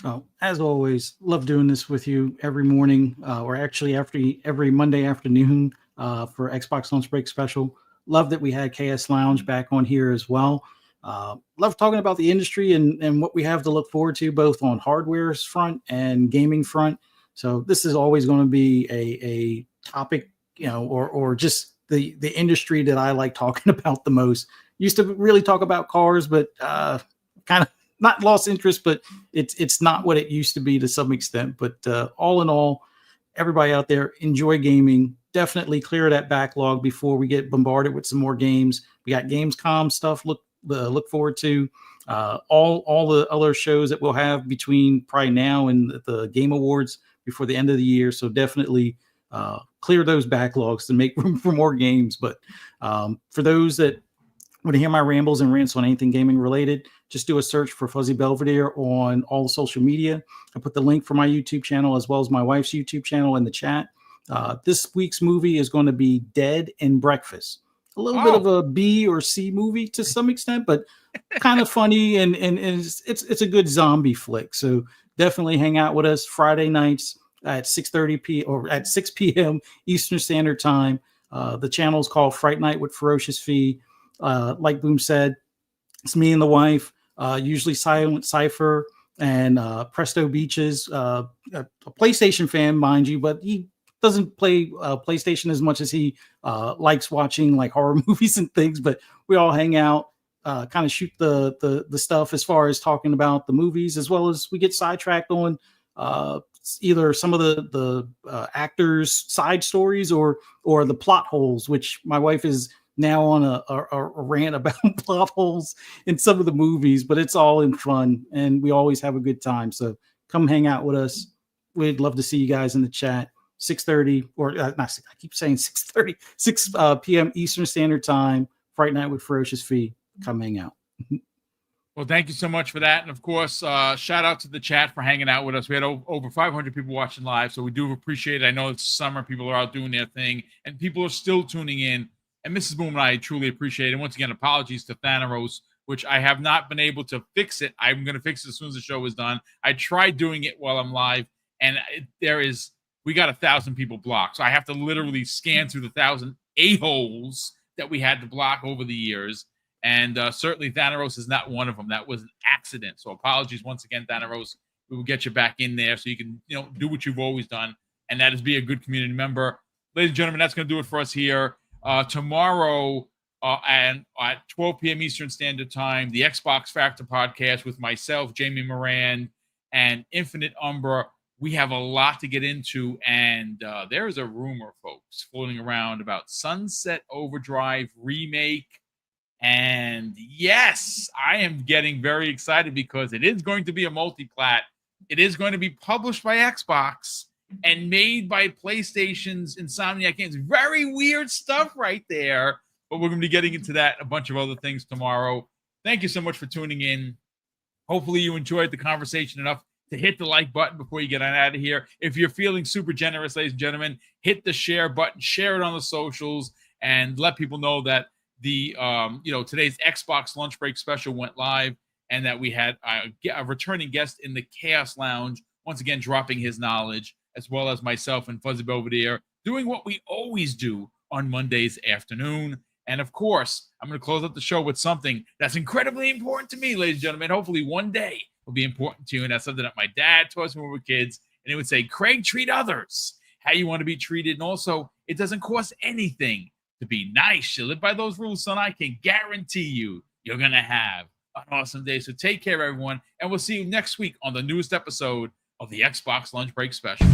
Oh, as always, love doing this with you every morning, or actually every Monday afternoon for Xbox Lunch Break Special. Love that we had KS Lounge back on here as well. Love talking about the industry and what we have to look forward to, both on hardware's front and gaming front. So this is always going to be a topic, you know, or just the industry that I like talking about the most. Used to really talk about cars, but kind of not lost interest, but it's not what it used to be to some extent. But all in all, everybody out there, enjoy gaming. Definitely clear that backlog before we get bombarded with some more games. We got Gamescom stuff. Look forward to all the other shows that we'll have between probably now and the Game Awards before the end of the year. So definitely clear those backlogs to make room for more games. But for those that want to hear my rambles and rants on anything gaming related, just do a search for Fuzzy Belvedere on all the social media. I put the link for my YouTube channel as well as my wife's YouTube channel in the chat. This week's movie is going to be Dead and Breakfast. A little bit of a B or C movie to some extent, but kind of funny and it's a good zombie flick. So definitely hang out with us Friday nights at 6:30 p.m. or at 6 p.m. Eastern Standard Time. The channel is called Fright Night with Ferocious Fee. Like Boom said, it's me and the wife, usually Silent Cypher and Presto Beaches, a PlayStation fan, mind you, but he doesn't play PlayStation as much as he likes watching like horror movies and things. But we all hang out, kind of shoot the stuff as far as talking about the movies, as well as we get sidetracked on either some of the actors' side stories or the plot holes, which my wife is now on a rant about plot holes in some of the movies, but it's all in fun and we always have a good time. So come hang out with us. We'd love to see you guys in the chat. 6:30 or not, I keep saying 6:30, 6 p.m. Eastern Standard Time, Fright Night with Ferocious Fee. Come hang out. Well, thank you so much for that. And of course, shout out to the chat for hanging out with us. We had over 500 people watching live, so we do appreciate it. I know it's summer, people are out doing their thing, and people are still tuning in. And Mrs. Boom and I truly appreciate it. And once again, apologies to Thanaros, which I have not been able to fix it. I'm going to fix it as soon as the show is done. I tried doing it while I'm live, and we got 1,000 people blocked. So I have to literally scan through the 1,000 a-holes that we had to block over the years. And certainly Thanaros is not one of them. That was an accident. So apologies once again, Thanaros. We will get you back in there so you can, do what you've always done, and that is be a good community member. Ladies and gentlemen, that's going to do it for us here. Tomorrow and at 12 p.m. Eastern Standard Time, the Xbox Factor podcast with myself, Jamie Moran, and Infinite Umbra. We have a lot to get into, and there is a rumor, folks, floating around about Sunset Overdrive remake. And yes, I am getting very excited because it is going to be a multi-plat. It is going to be published by Xbox and made by PlayStation's Insomniac Games. Very weird stuff right there. But we're going to be getting into that, a bunch of other things tomorrow. Thank you so much for tuning in. Hopefully you enjoyed the conversation enough to hit the like button before you get on out of here. If you're feeling super generous, ladies and gentlemen, hit the share button, share it on the socials, and let people know that the today's Xbox lunch break special went live, and that we had a returning guest in the Chaos Lounge, once again dropping his knowledge, as well as myself and Fuzzy Belvedere doing what we always do on Mondays afternoon. And of course, I'm going to close up the show with something that's incredibly important to me, ladies and gentlemen. Hopefully one day will be important to you, and that's something that my dad taught us when we were kids, and it would say, Craig, treat others how you want to be treated. And also, it doesn't cost anything to be nice. You live by those rules, son. I can guarantee you're going to have an awesome day. So take care, everyone. And we'll see you next week on the newest episode of the Xbox Lunch Break Special.